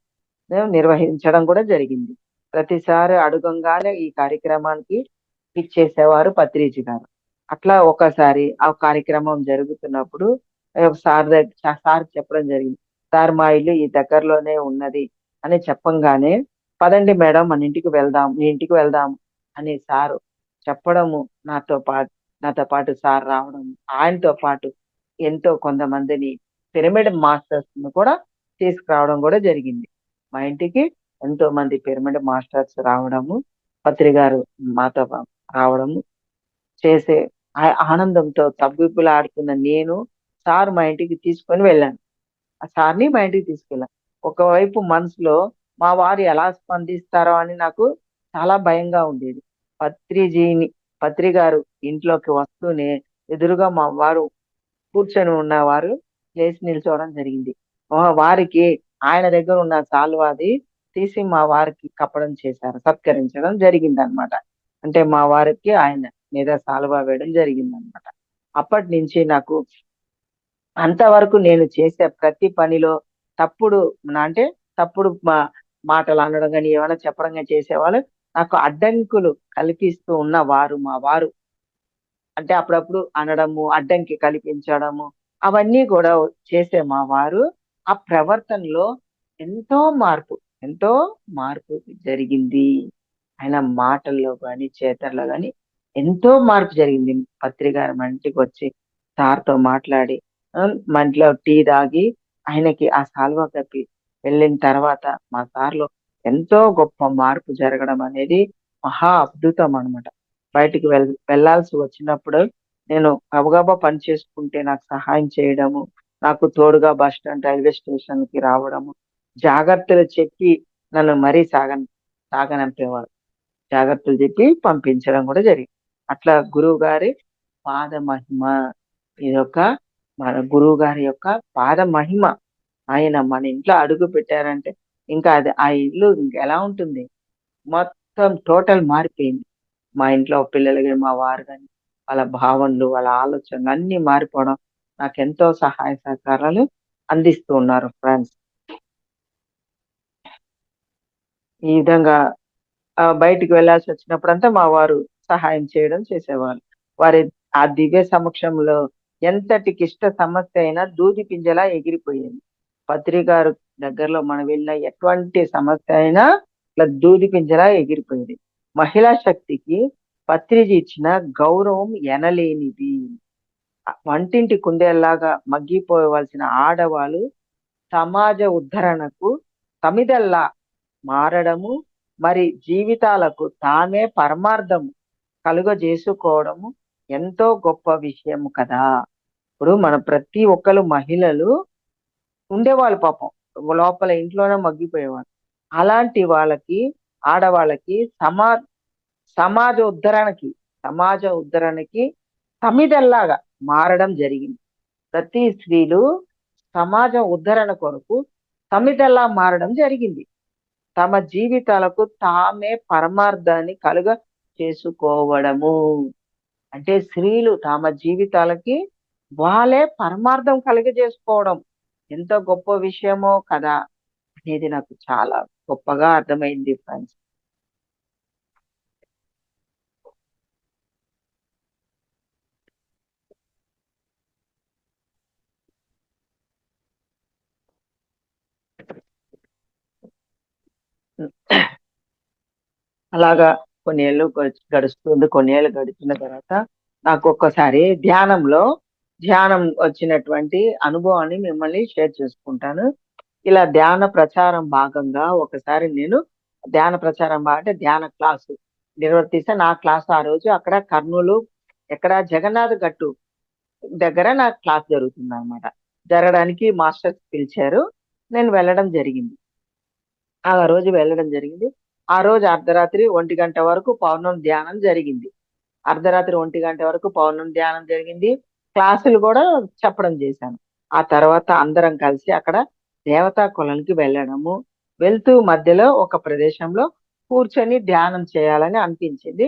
నిర్వహించడం కూడా జరిగింది. ప్రతిసారి అడగంగానే ఈ కార్యక్రమానికి పిలిచేసేవారు పత్రిజీ గారు. అట్లా ఒకసారి ఆ కార్యక్రమం జరుగుతున్నప్పుడు సార్ చెప్పడం జరిగింది. సార్ మా ఇల్లు ఈ దగ్గరలోనే ఉన్నది అని చెప్పంగానే, పదండి మేడం మన ఇంటికి వెళ్దాం, మీ ఇంటికి వెళ్దాం అని సారు చెప్పడము, నాతో పాటు సార్ రావడం, ఆయనతో పాటు ఎంతో కొంతమందిని పిరమిడ్ మాస్టర్స్ ను కూడా తీసుకురావడం కూడా జరిగింది. మా ఇంటికి ఎంతో మంది పిరమిడ్ మాస్టర్స్ రావడము, పత్రి గారు మాతో రావడము చేసే ఆనందంతో తబ్బిబ్బులాడుతున్న నేను సార్ మా ఇంటికి తీసుకొని వెళ్ళాను. ఆ సార్ని మా ఇంటికి తీసుకెళ్ళాను. ఒకవైపు మనసులో మా వారు ఎలా స్పందిస్తారో అని నాకు చాలా భయంగా ఉండేది. పత్రిజీని పత్రి గారు ఇంట్లోకి వస్తూనే ఎదురుగా మా వారు కూర్చొని ఉన్నవారు లేచి నిల్చోవడం జరిగింది. వారికి ఆయన దగ్గర ఉన్న శాలువాది తీసి మా వారికి కప్పడం చేశారు. సత్కరించడం జరిగిందనమాట. అంటే మా వారికి ఆయన మీద శాలువా వేయడం జరిగిందనమాట. అప్పటి నుంచి నాకు అంతవరకు నేను చేసే ప్రతి పనిలో తప్పుడు అంటే తప్పుడు మాటలు అనడం గాని, ఏమైనా చెప్పడం గాని చేసేవాళ్ళు. నాకు అడ్డంకులు కల్పిస్తూ ఉన్న మా వారు. అంటే అప్పుడప్పుడు అనడము, అడ్డంకి కల్పించడము, అవన్నీ కూడా చేసే మా వారు ఆ ప్రవర్తనలో ఎంతో మార్పు, ఎంతో మార్పు జరిగింది. ఆయన మాటల్లో గాని, చేతల్లో గాని ఎంతో మార్పు జరిగింది. పత్రి గారు మా ఇంటికి వచ్చి సార్‌తో మాట్లాడి, మా ఇంట్లో టీ తాగి ఆయనకి ఆ శాలువా కప్పి వెళ్ళిన తర్వాత మా సార్‌లో ఎంతో గొప్ప మార్పు జరగడం అనేది మహా అద్భుతం అన్నమాట. బయటికి వెళ్ళాల్సి వచ్చినప్పుడు నేను గబగబా పని చేసుకుంటే నాకు సహాయం చేయడము, నాకు తోడుగా బస్ స్టాండ్, రైల్వే స్టేషన్‌కి రావడము, జాగ్రత్తలు చెప్పి నన్ను మరీ సాగనంపేవారు. జాగ్రత్తలు చెప్పి పంపించడం కూడా జరిగింది. అట్లా గురువుగారి పాద మహిమ, ఇదొక మన గురువు గారి యొక్క పాద మహిమ. ఆయన మన ఇంట్లో అడుగు పెట్టారంటే ఇంకా అది ఆ ఇల్లు ఇంకెలా ఉంటుంది? మొత్తం టోటల్ మారిపోయింది. మా ఇంట్లో పిల్లలు గాని, మా వారు గాని, వాళ్ళ భావనలు, వాళ్ళ ఆలోచనలు అన్నీ మారిపోవడం నాకెంతో సహాయ సహకారాలు అందిస్తూ ఉన్నారు ఫ్రెండ్స్. ఈ విధంగా బయటికి వెళ్ళాల్సి వచ్చినప్పుడంతా మా వారు సహాయం చేయడం చేసేవారు. వారి ఆ దివ్య సమక్షంలో ఎంతటి క్లిష్ట సమస్య అయినా దూది పింజలా ఎగిరిపోయేది. పత్రి గారు దగ్గరలో మనం వెళ్ళిన ఎటువంటి సమస్య అయినా ఇట్లా దూది పింజలా ఎగిరిపోయేది. మహిళా శక్తికి పత్రిజీ ఇచ్చిన గౌరవం ఎనలేనిది. వంటింటి కుందేల్లాగా మగ్గిపోవలసిన ఆడవాళ్ళు సమాజ ఉద్ధరణకు సమిదల్లా మారడము, మరి జీవితాలకు తామే పరమార్థము కలుగజేసుకోవడము ఎంతో గొప్ప విషయము కదా. ఇప్పుడు మన ప్రతి ఒక్కరు మహిళలు ఉండేవాళ్ళు పాపం, లోపల ఇంట్లోనే మగ్గిపోయేవాళ్ళు. అలాంటి వాళ్ళకి, ఆడవాళ్ళకి సమాజ ఉద్ధరణకి సమాజ ఉద్ధరణకి సమిధల్లాగా మారడం జరిగింది. ప్రతి స్త్రీలు సమాజ ఉద్ధరణ కొరకు సమిధల్లా మారడం జరిగింది. తమ జీవితాలకు తామే పరమార్థాన్ని చేసుకోవడము. అంటే స్త్రీలు తమ జీవితాలకి వాళ్ళే పరమార్థం కలుగజేసుకోవడం ఎంత గొప్ప విషయమో కదా అనేది నాకు చాలా గొప్పగా అర్థమైంది ఫ్రెండ్స్. అలాగా కొన్నేళ్ళు గడుస్తుంది. కొన్నేళ్ళు గడిచిన తర్వాత నాకు ఒక్కసారి ధ్యానం వచ్చినటువంటి అనుభవాన్ని మిమ్మల్ని షేర్ చేసుకుంటాను. ఇలా ధ్యాన ప్రచారం భాగంగా ఒకసారి నేను అంటే ధ్యాన క్లాసు నిర్వర్తిస్తే, నా క్లాస్ ఆ రోజు అక్కడ కర్నూలు ఎక్కడ జగన్నాథ్ గట్టు దగ్గర నా క్లాస్ జరుగుతుంది అనమాట. జరగడానికి మాస్టర్స్ పిలిచారు. నేను వెళ్ళడం జరిగింది. ఆ రోజు వెళ్ళడం జరిగింది. ఆ రోజు అర్ధరాత్రి 1 గంట వరకు పౌర్ణమి ధ్యానం జరిగింది. అర్ధరాత్రి 1 గంట వరకు పౌర్ణమి ధ్యానం జరిగింది. క్లాసులు కూడా చెప్పడం చేశాను. ఆ తర్వాత అందరం కలిసి అక్కడ దేవతా కొలనికి వెళ్ళడము, వెళ్తూ మధ్యలో ఒక ప్రదేశంలో కూర్చొని ధ్యానం చేయాలని అనిపించింది.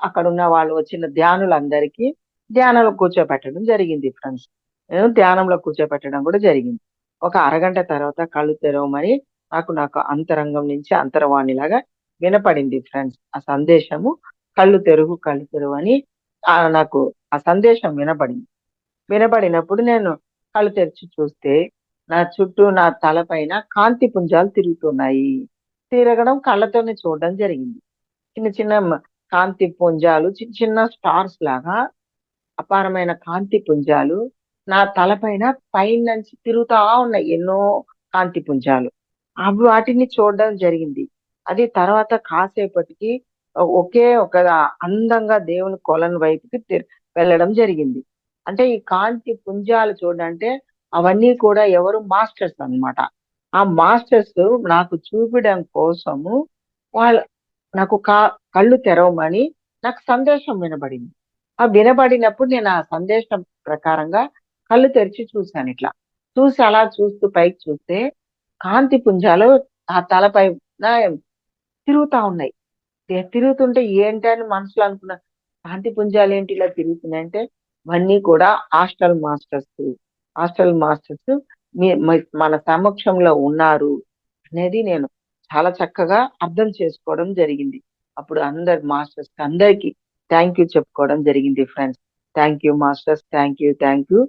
అక్కడ ఉన్న వాళ్ళు వచ్చిన ధ్యానులందరికీ ధ్యానంలో కూర్చోబెట్టడం జరిగింది ఫ్రెండ్స్. నేను ధ్యానంలో కూర్చోబెట్టడం కూడా జరిగింది. ఒక అరగంట తర్వాత కళ్ళు తెరవమని నాకు అంతరంగం నుంచి అంతర్వాణిలాగా వినపడింది ఫ్రెండ్స్. ఆ సందేశము కళ్ళు తెరువు అని నాకు ఆ సందేశం వినపడింది. వినపడినప్పుడు నేను కళ్ళు తెరిచి చూస్తే నా చుట్టూ నా తలపైన కాంతి పుంజాలు తిరుగుతున్నాయి. తిరగడం కళ్ళతోనే చూడడం జరిగింది. చిన్న చిన్న కాంతి పుంజాలు, చిన్న చిన్న స్టార్స్ లాగా అపారమైన కాంతి పుంజాలు నా తలపైన పైనుంచి తిరుగుతా ఉన్నాయి. ఎన్నో కాంతి పుంజాలు అవి వాటిని చూడడం జరిగింది. అది తర్వాత కాసేపటికి ఒకే ఒక అందంగా దేవుని కొలను వైపుకి వెళ్ళడం జరిగింది. అంటే ఈ కాంతి పుంజాలు చూడంటే అవన్నీ కూడా ఎవరు మాస్టర్స్ అన్నమాట. ఆ మాస్టర్స్ నాకు చూపడం కోసము వాళ్ళ నాకు కళ్ళు తెరవమని నాకు సందేశం వినబడింది. ఆ వినబడినప్పుడు నేను ఆ సందేశం ప్రకారంగా కళ్ళు తెరిచి చూశాను ఇట్లా. చూసి అలా చూస్తూ పైకి చూస్తే కాంతి పుంజాలు ఆ తలపైన తిరుగుతా ఉన్నాయి. తిరుగుతుంటే ఏంటి అని మనసులో అనుకున్నా. కాంతి పుంజాలు ఏంటి ఇలా తిరుగుతున్నాయంటే ఇవన్నీ కూడా హాస్టల్ మాస్టర్స్. హాస్టల్ మాస్టర్స్ మన సమక్షంలో ఉన్నారు అనేది నేను చాలా చక్కగా అర్థం చేసుకోవడం జరిగింది. అప్పుడు అందరు మాస్టర్స్ అందరికి థ్యాంక్ యూ చెప్పుకోవడం జరిగింది friends. Thank you masters, thank you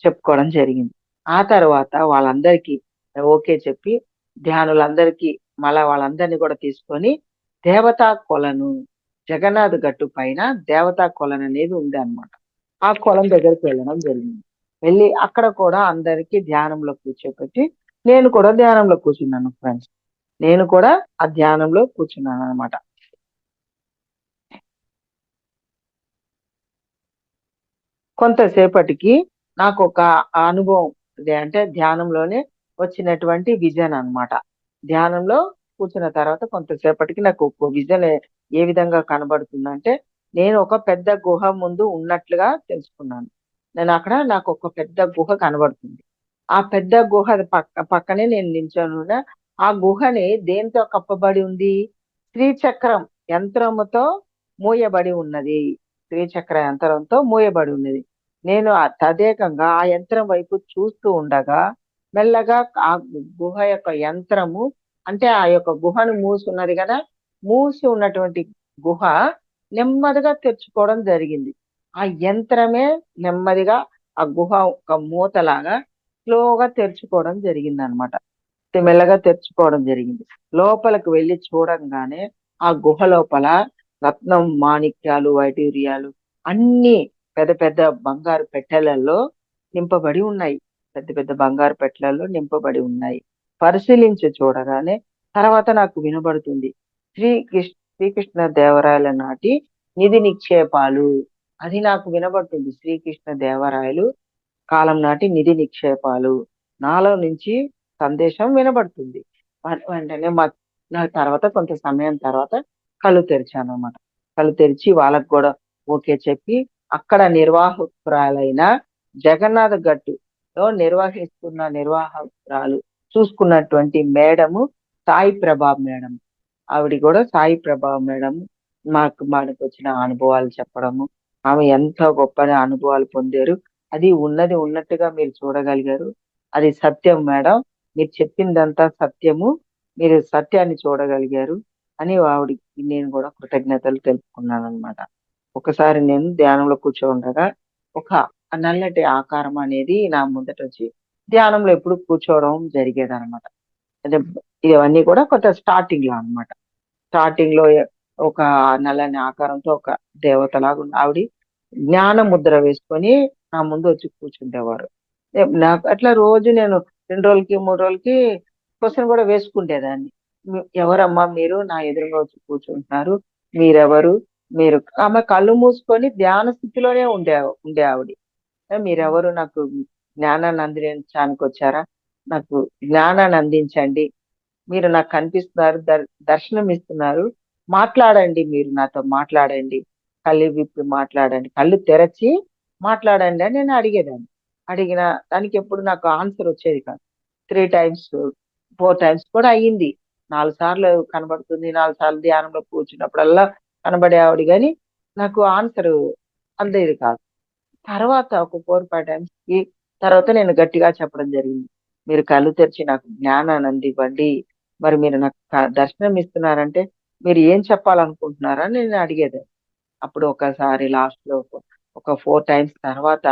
చెప్పుకోవడం జరిగింది. ఆ తర్వాత వాళ్ళందరికీ ఓకే చెప్పి ధ్యానులందరికీ మళ్ళా వాళ్ళందరినీ కూడా తీసుకొని దేవతా కొలను, జగన్నాథ్ గట్టు పైన దేవతా కొలను అనేది ఉంది అన్నమాట. ఆ కొలం దగ్గరికి వెళ్ళడం జరిగింది. వెళ్ళి అక్కడ కూడా అందరికీ ధ్యానంలో కూర్చోపెట్టి నేను కూడా ధ్యానంలో కూర్చున్నాను ఫ్రెండ్స్. నేను కూడా ఆ ధ్యానంలో కూర్చున్నాను అనమాట. కొంతసేపటికి నాకు ఒక అనుభవం, అంటే ధ్యానంలోనే వచ్చినటువంటి విజన్ అన్నమాట. ధ్యానంలో కూర్చున్న తర్వాత కొంతసేపటికి నాకు ఒక విజన్ ఏ విధంగా కనబడుతుందంటే, నేను ఒక పెద్ద గుహ ముందు ఉన్నట్లుగా తెలుసుకున్నాను. నాకు ఒక పెద్ద గుహ కనబడుతుంది. ఆ పెద్ద గుహ పక్కనే నేను నిల్చొని ఉన్న. ఆ గుహని దేంతో కప్పబడి ఉంది? శ్రీచక్రం యంత్రముతో మూయబడి ఉన్నది. శ్రీచక్ర యంత్రంతో మూయబడి ఉన్నది. నేను తదేకంగా ఆ యంత్రం వైపు చూస్తూ ఉండగా మెల్లగా ఆ గుహ యొక్క యంత్రము, అంటే ఆ యొక్క గుహను మూసి ఉన్నది కదా, మూసి ఉన్నటువంటి గుహ నెమ్మదిగా తెరుచుకోవడం జరిగింది. ఆ యంత్రమే నెమ్మదిగా ఆ గుహ ఒక మూతలాగా స్లోగా తెరుచుకోవడం జరిగింది అనమాట. మెల్లగా తెరుచుకోవడం జరిగింది. లోపలికి వెళ్ళి చూడంగానే ఆ గుహ లోపల రత్నం, మాణిక్యాలు, వైడూర్యాలు అన్ని పెద్ద పెద్ద బంగారు పెట్టెలలో నింపబడి ఉన్నాయి. పెద్ద పెద్ద బంగారు పెట్టెలలో నింపబడి ఉన్నాయి. పరిశీలించి చూడగానే తర్వాత నాకు వినబడుతుంది, శ్రీకృష్ణ దేవరాయల నాటి నిధి నిక్షేపాలు. అది నాకు వినబడుతుంది. శ్రీకృష్ణ దేవరాయలు కాలం నాటి నిధి నిక్షేపాలు. నాలో నుంచి సందేశం వినబడుతుంది. వెంటనే నా తర్వాత కొంత సమయం తర్వాత కళ్ళు తెరిచాను అన్నమాట. కళ్ళు తెరిచి వాళ్ళకు కూడా ఓకే చెప్పి, అక్కడ నిర్వాహకురాలైన జగన్నాథ గట్టులో నిర్వహిస్తున్న నిర్వాహకురాలు చూసుకున్నటువంటి మేడము సాయి ప్రభా మేడం. ఆవిడ కూడా సాయి ప్రభా మేడం మనకు వచ్చిన అనుభవాలు చెప్పడము, ఆమె ఎంత గొప్ప అనుభవాలు పొందారు, అది ఉన్నది ఉన్నట్టుగా మీరు చూడగలిగారు, అది సత్యం మేడం, మీరు చెప్పిందంతా సత్యము, మీరు సత్యాన్ని చూడగలిగారు అని ఆవిడకి నేను కూడా కృతజ్ఞతలు తెలుపుకున్నాను అనమాట. ఒకసారి నేను ధ్యానంలో కూర్చోండగా ఒక నల్లటి ఆకారం అనేది నా ముందట వచ్చి ధ్యానంలో ఎప్పుడు కూర్చోవడం జరిగేది అనమాట. అంటే ఇవన్నీ కూడా కొంత స్టార్టింగ్ లో అనమాట. స్టార్టింగ్ లో ఒక నల్లని ఆకారంతో ఒక దేవతలాగా ఉన్న ఆవిడ జ్ఞాన ముద్ర వేసుకొని నా ముందు వచ్చి కూర్చుండేవారు. నాకు అట్లా రోజు నేను 2 రోజులకి 3 రోజులకి క్వశ్చన్ కూడా వేసుకుంటేదాన్ని. ఎవరమ్మా మీరు నా ఎదురుగా వచ్చి కూర్చుంటున్నారు, మీరెవరు, మీరు ఆమె కళ్ళు మూసుకొని ధ్యాన స్థితిలోనే ఉండే ఆవిడ. మీరెవరు, నాకు జ్ఞానాన్ని అందించడానికి వచ్చారా, నాకు జ్ఞానాన్ని అందించండి, మీరు నాకు కనిపిస్తున్నారు, దర్శనం ఇస్తున్నారు, మాట్లాడండి, మీరు నాతో మాట్లాడండి, కళ్ళు విప్పి మాట్లాడండి, కళ్ళు తెరచి మాట్లాడండి అని నేను అడిగేదాన్ని. అడిగిన దానికి ఎప్పుడు నాకు ఆన్సర్ వచ్చేది కాదు. 3 టైమ్స్ 4 టైమ్స్ కూడా అయ్యింది. 4 సార్లు కనబడుతుంది, 4 సార్లు ధ్యానంలో కూర్చున్నప్పుడల్లా కనబడే ఆవిడ కానీ నాకు ఆన్సర్ అందేది కాదు. తర్వాత ఒక 4, 5 టైమ్స్ కి తర్వాత నేను గట్టిగా చెప్పడం జరిగింది, మీరు కళ్ళు తెరిచి నాకు జ్ఞానాన్ని అందివ్వండి, మరి మీరు నాకు దర్శనం ఇస్తున్నారంటే మీరు ఏం చెప్పాలనుకుంటున్నారని నేను అడిగేది. అప్పుడు ఒకసారి లాస్ట్ లో ఒక 4 టైమ్స్ తర్వాత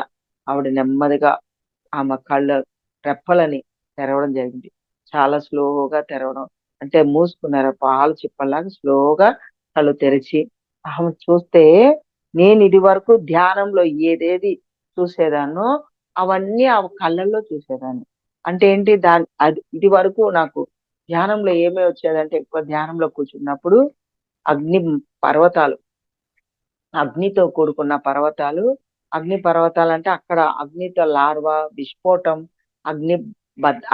ఆవిడ నెమ్మదిగా ఆమె కళ్ళ రెప్పలని తెరవడం జరిగింది. చాలా స్లోగా తెరవడం, అంటే మూసుకున్నారు పాలు చిప్పల్లాగా స్లోగా కళ్ళు తెరిచి ఆమె చూస్తే, నేను ఇది వరకు ధ్యానంలో ఏదేది చూసేదాన్నో అవన్నీ ఆ కళ్ళల్లో చూసేదాన్ని. అంటే ఏంటి, అది ఇది వరకు నాకు ధ్యానంలో ఏమీ వచ్చేదంటే, ఎక్కువ ధ్యానంలో కూర్చున్నప్పుడు అగ్ని పర్వతాలు, అగ్నితో కూడుకున్న పర్వతాలు, అగ్ని పర్వతాలు అంటే అక్కడ అగ్నితో లార్వా విస్ఫోటం, అగ్ని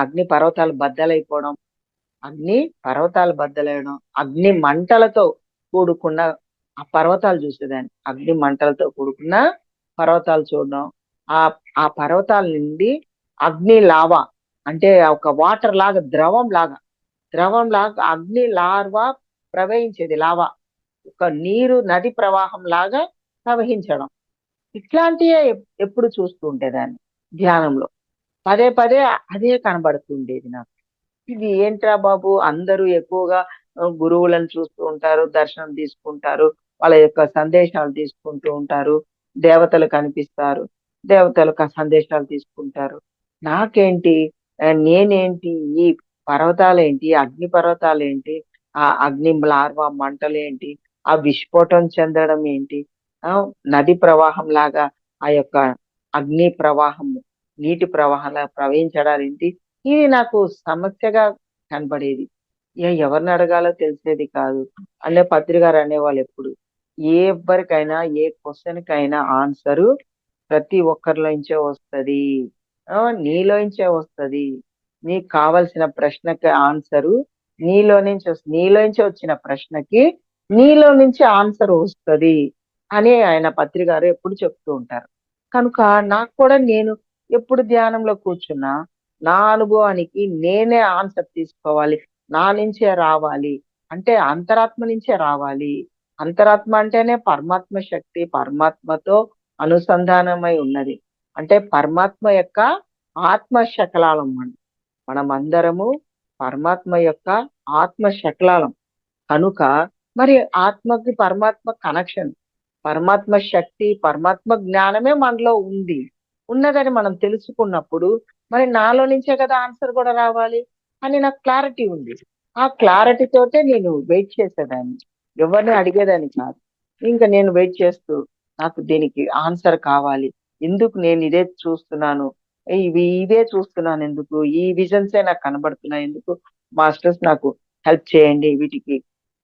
అగ్ని పర్వతాలు బద్దలైపోవడం, అగ్ని పర్వతాలు బద్దలైవడం, అగ్ని మంటలతో కూడుకున్న ఆ పర్వతాలు చూసేదాన్ని. అగ్ని మంటలతో కూడుకున్న పర్వతాలు చూడడం, ఆ ఆ పర్వతాల నుండి అగ్ని లావా, అంటే ఒక వాటర్ లాగా ద్రవం లాగా అగ్ని లార్వా ప్రవహించేది, లావా ఒక నీరు నది ప్రవాహం లాగా ప్రవహించడం. ఇట్లాంటివే ఎప్పుడు చూస్తూ ఉండేదాన్ని ధ్యానంలో. పదే పదే అదే కనబడుతుండేది నాకు. ఇది ఏంట్రా బాబు, అందరూ ఎక్కువగా గురువులను చూస్తూ ఉంటారు, దర్శనం తీసుకుంటారు, వాళ్ళ యొక్క సందేశాలు తీసుకుంటూ ఉంటారు, దేవతలు కనిపిస్తారు, దేవతలు సందేశాలు తీసుకుంటారు. నాకేంటి, నేనేంటి, ఈ పర్వతాలేంటి, అగ్ని పర్వతాలేంటి, ఆ అగ్ని లార్వా మంటలేంటి, ఆ విస్ఫోటం చెందడం ఏంటి, ఆ నది ప్రవాహం లాగా ఆ యొక్క అగ్ని ప్రవాహం నీటి ప్రవాహంలా ప్రవహించడాలు ఏంటి, ఇది నాకు సమస్యగా కనపడేది. ఎవరిని అడగాలో తెలిసేది కాదు. అనే పత్రి గారు అనేవాళ్ళు ఎప్పుడు, ఏ ఎవ్వరికైనా ఏ క్వశ్చన్ కైనా ఆన్సరు ప్రతి ఒక్కరిలోంచే వస్తది, నీలోంచే వస్తది, నీకు కావలసిన ప్రశ్నకి ఆన్సరు నీలోంచి వచ్చిన ప్రశ్నకి నీలో నుంచి ఆన్సర్ వస్తది అని ఆయన పత్రి గారు ఎప్పుడు చెప్తూ ఉంటారు. కనుక నాకు కూడా నేను ఎప్పుడు ధ్యానంలో కూర్చున్నా నా అనుభవానికి నేనే ఆన్సర్ తీసుకోవాలి, నా నుంచే రావాలి, అంటే అంతరాత్మ నుంచే రావాలి. అంతరాత్మ అంటేనే పరమాత్మ శక్తి, పరమాత్మతో అనుసంధానమై ఉన్నది. అంటే పరమాత్మ యొక్క ఆత్మ శకలాలం మనం అందరము పరమాత్మ యొక్క ఆత్మ శకలాలం. కనుక మరి ఆత్మకి పరమాత్మ కనెక్షన్, పరమాత్మ శక్తి, పరమాత్మ జ్ఞానమే మనలో ఉన్నదని మనం తెలుసుకున్నప్పుడు మరి నాలో నుంచే కదా ఆన్సర్ కూడా రావాలి అని నాకు క్లారిటీ ఉంది. ఆ క్లారిటీ తోటే నేను వెయిట్ చేసేదాన్ని, ఎవరిని అడిగేదాన్ని కాదు. ఇంకా నేను వెయిట్ చేస్తూ నాకు దీనికి ఆన్సర్ కావాలి. ఎందుకు నేను ఇదే చూస్తున్నాను? ఇవే చూస్తున్నాను ఎందుకు? ఈ విజన్సే నాకు కనబడుతున్నాయి ఎందుకు? మాస్టర్స్ నాకు హెల్ప్ చేయండి. వీటికి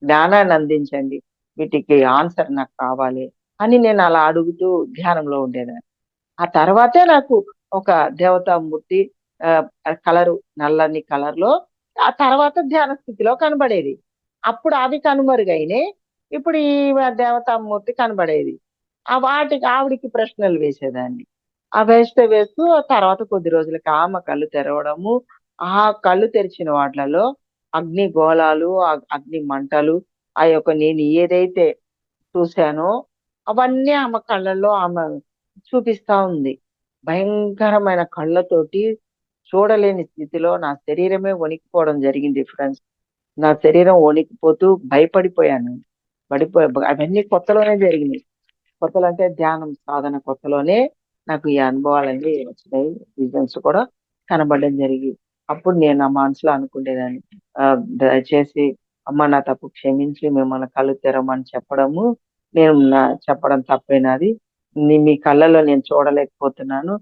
జ్ఞానాన్ని అందించండి. వీటికి ఆన్సర్ నాకు కావాలి అని నేను అలా అడుగుతూ ధ్యానంలో ఉండేదాన్ని. ఆ తర్వాతే నాకు ఒక దేవతామూర్తి కలరు నల్లని కలర్‌లో ఆ తర్వాత ధ్యాన స్థితిలో కనబడేది. అప్పుడు అవి కనుమరుగయినాయి. ఇప్పుడు ఈ దేవతామూర్తి కనబడేది. వాటికి ఆవిడకి ప్రశ్నలు వేసేదాన్ని. ఆ వేస్తూ తర్వాత కొద్ది రోజులకి ఆమె కళ్ళు తెరవడము, ఆ కళ్ళు తెరిచిన వాట్లలో అగ్ని గోళాలు, అగ్ని మంటలు, ఆ యొక్క నేను ఏదైతే చూసానో అవన్నీ ఆమె కళ్ళల్లో ఆమె చూపిస్తా ఉంది. భయంకరమైన కళ్ళతోటి చూడలేని స్థితిలో నా శరీరమే వణికిపోవడం జరిగింది ఫ్రెండ్స్. నా శరీరం వణికిపోతూ భయపడిపోయాను. అవన్నీ కొత్తలోనే జరిగినాయి. కొత్తలో అంటే ధ్యానం సాధన కొత్తలోనే నాకు ఈ అనుభవాలన్నీ వచ్చినాయి. విజన్స్ కూడా కనబడడం అప్పుడు నేను నా మనసులో అనుకునేదాన్ని. దయచేసి అమ్మ నా తప్పు క్షమించి మిమ్మల్ని కళ్ళు తెరవమని చెప్పడము, నేను చెప్పడం తప్పే నాది. మీ కళ్ళలో నేను చూడలేకపోతున్నాను.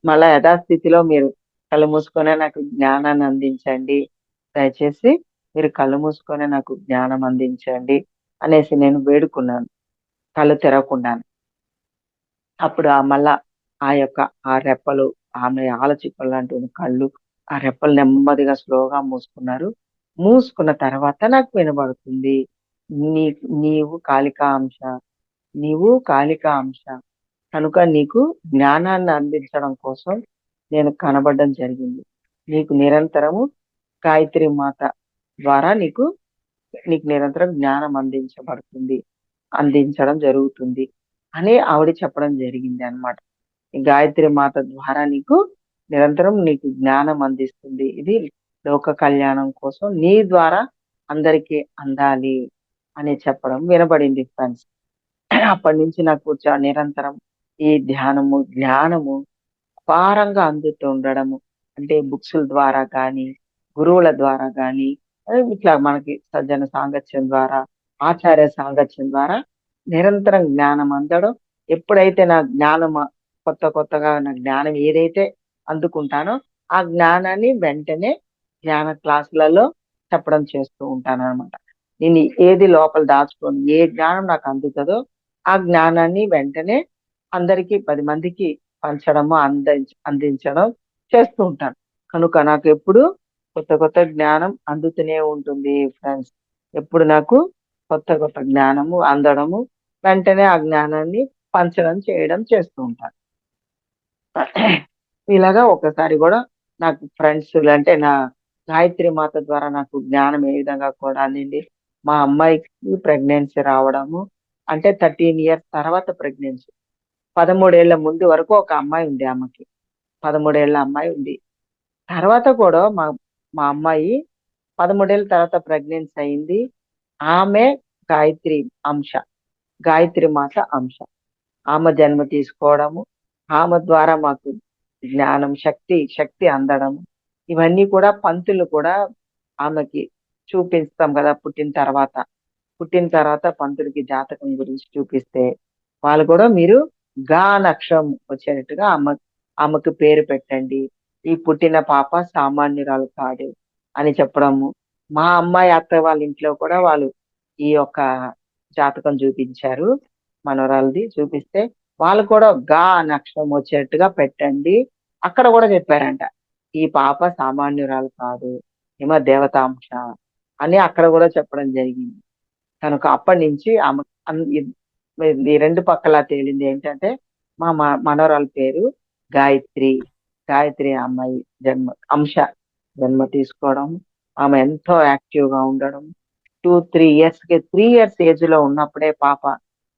మళ్ళా యథాస్థితిలో మీరు కళ్ళు మూసుకొనే నాకు జ్ఞానాన్ని అందించండి. దయచేసి మీరు కళ్ళు మూసుకొనే నాకు జ్ఞానం అందించండి అనేసి నేను వేడుకున్నాను. కళ్ళు తెరవకుండానే. అప్పుడు మళ్ళా ఆ యొక్క ఆ రెప్పలు ఆమె ఆలచిప్పలు లాంటి కళ్ళు, ఆ రెప్పలు నెమ్మదిగా స్లోగా మూసుకున్నారు. మూసుకున్న తర్వాత నాకు వినబడుతుంది. నీ నీవు కాలికా అంశ, నీవు కాలికా అంశ. కనుక నీకు జ్ఞానాన్ని అందించడం కోసం నేను కనబడడం జరిగింది. నీకు నిరంతరము గాయత్రి మాత ద్వారా నీకు నిరంతరం జ్ఞానం అందించడం జరుగుతుంది అని ఆవిడ చెప్పడం జరిగింది అన్నమాట. ఈ గాయత్రి మాత ద్వారా నీకు జ్ఞానం అందిస్తుంది. ఇది లోక కళ్యాణం కోసం నీ ద్వారా అందరికీ అందాలి అని చెప్పడం వినబడింది ఫ్రెండ్స్. అప్పటి నుంచి నాకు నిరంతరం ఈ జ్ఞానము అపారంగా అందుతూ ఉండడము. అంటే బుక్సుల ద్వారా గాని, గురువుల ద్వారా గాని, ఇట్లా మనకి సజ్జన సాంగత్యం ద్వారా, ఆచార్య సాంగత్యం ద్వారా నిరంతరం జ్ఞానం అందడం. ఎప్పుడైతే నా కొత్తగా నా జ్ఞానం ఏదైతే అందుకుంటానో, ఆ జ్ఞానాన్ని వెంటనే ధ్యాన క్లాసులలో చెప్పడం చేస్తూ ఉంటాననమాట. నేను ఏది లోపల దాచుకోను. ఏ జ్ఞానం నాకు అందుతదో, ఆ జ్ఞానాన్ని వెంటనే అందరికీ 10 మందికి పంచడము, అందించడం చేస్తూ ఉంటాను. కనుక నాకెప్పుడు కొత్త జ్ఞానం అందుతూనే ఉంటుంది ఫ్రెండ్స్. ఎప్పుడు నాకు కొత్త జ్ఞానము అందడము, వెంటనే ఆ జ్ఞానాన్ని పంచడం చేయడం చేస్తూ ఉంటాను. ఇలాగా ఒకసారి గూడా నాకు ఫ్రెండ్స్ అంటే నా గాయత్రి మాత ద్వారా నాకు జ్ఞానం ఏ విధంగా కూడా అందింది. మా అమ్మాయికి ప్రెగ్నెన్సీ రావడము. అంటే 13 ఇయర్స్ తర్వాత ప్రెగ్నెన్సీ. 13 ఏళ్ల ముందు వరకు ఒక అమ్మాయి ఉంది ఆమెకి. 13 ఏళ్ల అమ్మాయి ఉంది. తర్వాత కూడా మా మా అమ్మాయి 13 ఏళ్ల తర్వాత ప్రెగ్నెన్సీ అయింది. ఆమె గాయత్రి అంశ. గాయత్రి మాత అంశ. ఆమె జన్మ తీసుకోవడము, ఆమె ద్వారా మాకు జ్ఞానం, శక్తి అందడం. ఇవన్నీ కూడా పంతులు కూడా ఆమెకి చూపిస్తాం కదా పుట్టిన తర్వాత పంతులకి జాతకం గురించి చూపిస్తే, వాళ్ళు కూడా మీరు నక్షరం వచ్చేటట్టుగా ఆమెకు పేరు పెట్టండి. ఈ పుట్టిన పాప సామాన్యురాలు కాదు అని చెప్పడము. మా అమ్మాయి అత్త వాళ్ళ ఇంట్లో కూడా వాళ్ళు ఈ యొక్క జాతకం చూపించారు. మనవరాలిది చూపిస్తే వాళ్ళు కూడా నక్షరం వచ్చేట్టుగా పెట్టండి. అక్కడ కూడా చెప్పారంట. ఈ పాప సామాన్యురాలు కాదు. ఈమె దేవతాంశ అని అక్కడ కూడా చెప్పడం జరిగింది. కనుక అప్పటినుంచి ఆమె ఈ 2 పక్కలా తేలింది ఏంటంటే మనవరాలు పేరు గాయత్రి. గాయత్రి అమ్మాయి అంశ జన్మ తీసుకోవడం. ఆమె ఎంతో యాక్టివ్ గా ఉండడం. 3 ఇయర్స్ ఏజ్ లో ఉన్నప్పుడే పాప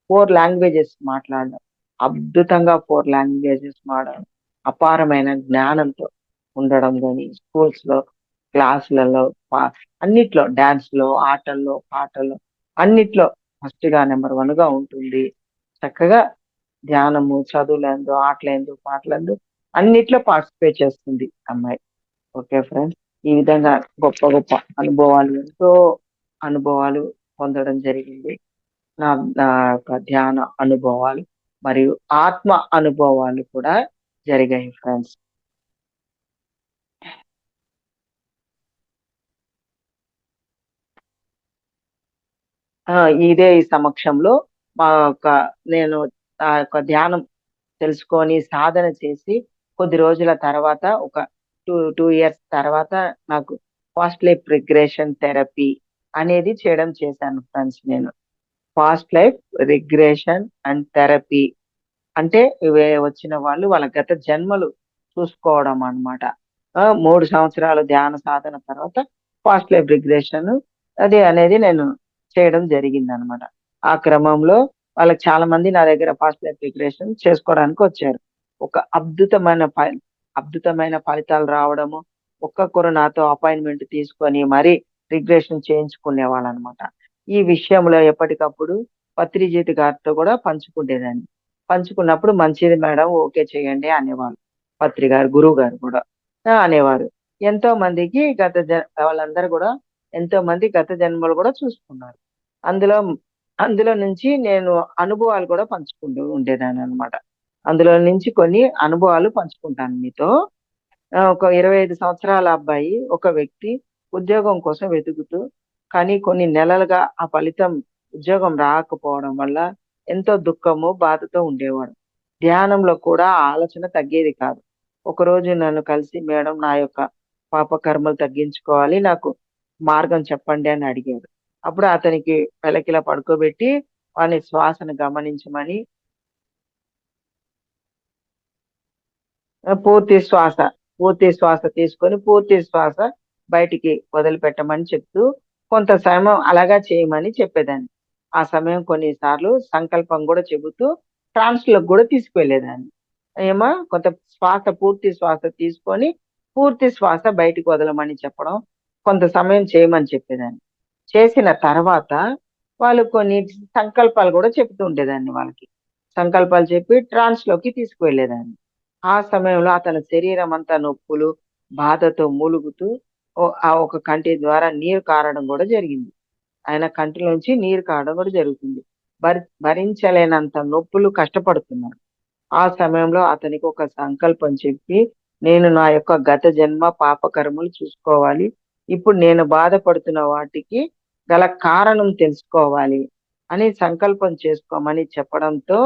4 లాంగ్వేజెస్ మాట్లాడడం. అద్భుతంగా 4 లాంగ్వేజెస్ మాట్లాడడం. అపారమైన జ్ఞానంతో ఉండడం గాని స్కూల్స్ లో, క్లాసులలో అన్నిట్లో డాన్స్ లో, ఆటల్లో, పాటల్లో అన్నిట్లో ఫస్ట్ గా నెంబర్ 1 గా ఉంటుంది. చక్కగా ధ్యానము, చదువులందు, ఆటలందు, పాటలందు అన్నిట్లో పార్టిసిపేట్ చేస్తుంది అమ్మాయి. Okay friends. ఈ విధంగా గొప్ప అనుభవాలు పొందడం జరిగింది. నా నా యొక్క ధ్యాన అనుభవాలు. మరియు ఆత్మ అనుభవాలు కూడా జరిగాయి ఫ్రెండ్స్. ఇదే ఈ సమక్షంలో మా యొక్క నేను ఆ యొక్క ధ్యానం తెలుసుకొని సాధన చేసి కొద్ది రోజుల తర్వాత ఒక 2 ఇయర్స్ తర్వాత నాకు ఫాస్ట్ లైఫ్ రిగ్రెషన్ థెరపీ అనేది చేశాను ఫ్రెండ్స్ నేను. Fast life regression and therapy అంటే ఇవే వచ్చిన వాళ్ళు వాళ్ళ గత జన్మలు చూసుకోవడం అన్నమాట. 3 సంవత్సరాలు ధ్యాన సాధన తర్వాత ఫాస్ట్ లైఫ్ రిగ్రెషన్ అది అనేది నేను చేయడం జరిగిందనమాట. ఆ క్రమంలో వాళ్ళకి చాలా మంది నా దగ్గర ఫాస్ట్ లైఫ్ రిగ్రెషన్ చేసుకోవడానికి వచ్చారు. ఒక అద్భుతమైన ఫలితాలు రావడము, ఒక్కొక్కరు నాతో అపాయింట్‌మెంట్ తీసుకొని మరీ రిగ్రెషన్ చేయించుకునేవాళ్ళనమాట. ఈ విషయంలో ఎప్పటికప్పుడు పత్రిజిత్ గారితో కూడా పంచుకునేదాన్ని. పంచుకున్నప్పుడు మంచిది మేడం ఓకే చేయండి అనేవాళ్ళు. పత్రి గారు, గురువు గారు కూడా అనేవారు. ఎంతో మందికి వాళ్ళందరూ కూడా ఎంతో మంది గత జన్మలు కూడా చూసుకున్నారు. అందులో అందులో నుంచి నేను అనుభవాలు కూడా పంచుకుంటూ ఉండేదాన్ననమాట. అందులో నుంచి కొన్ని అనుభవాలు పంచుకుంటాను మీతో. ఒక 25 సంవత్సరాల అబ్బాయి, ఒక వ్యక్తి ఉద్యోగం కోసం వెతుకుతూ, కానీ కొన్ని నెలలుగా ఆ ఫలితం ఉద్యోగం రాకపోవడం వల్ల ఎంతో దుఃఖము, బాధతో ఉండేవాడు. ధ్యానంలో కూడా ఆ ఆలోచన తగ్గేది కాదు. ఒకరోజు నన్ను కలిసి, "మేడం నా యొక్క పాప కర్మలు తగ్గించుకోవాలి. నాకు మార్గం చెప్పండి" అని అడిగాడు. అప్పుడు అతనికి వెల్లకిలా పడుకోబెట్టి, వాని శ్వాసను గమనించమని పూర్తి శ్వాస తీసుకొని, పూర్తి శ్వాస బయటికి వదిలిపెట్టమని చెప్తూ, కొంత సమయం అలాగా చేయమని చెప్పేదాన్ని. ఆ సమయం కొన్నిసార్లు సంకల్పం గూడా చెబుతూ, ట్రాన్స్‌లోకి గూడా తీసుకువెళ్ళేదాన్ని. పూర్తి శ్వాస తీసుకొని, పూర్తి శ్వాస బయటికి వదలమని చెప్పడం, కొంత సమయం చేయమని చెప్పేదాన్ని. చేసిన తర్వాత, వాళ్ళు కొన్ని సంకల్పాలు గూడా చెప్తూ ఉండేదాన్ని వాళ్ళకి. సంకల్పాలు చెప్పి ట్రాన్స్‌లోకి తీసుకువెళ్ళేదాన్ని. ఆ సమయంలో అతని శరీరమంతా నొప్పులు, బాధతో మూలుగుతూ ఆ ఒక కంటి ద్వారా నీరు కారడం గూడా జరిగింది. ఆయన కంటిలోంచి నీరు కారడం గూడా జరుగుతుంది. భరించలేనంత నొప్పులు కష్టపడుతున్నాడు. ఆ సమయంలో అతనికి ఒక సంకల్పం చెప్పి, నేను నా యొక్క గత జన్మ పాపకర్మలు చూసుకోవాలి. ఇప్పుడు నేను బాధపడుతున్న వాటికి గల కారణం తెలుసుకోవాలి అని సంకల్పం చేసుకోమని చెప్పడంతో,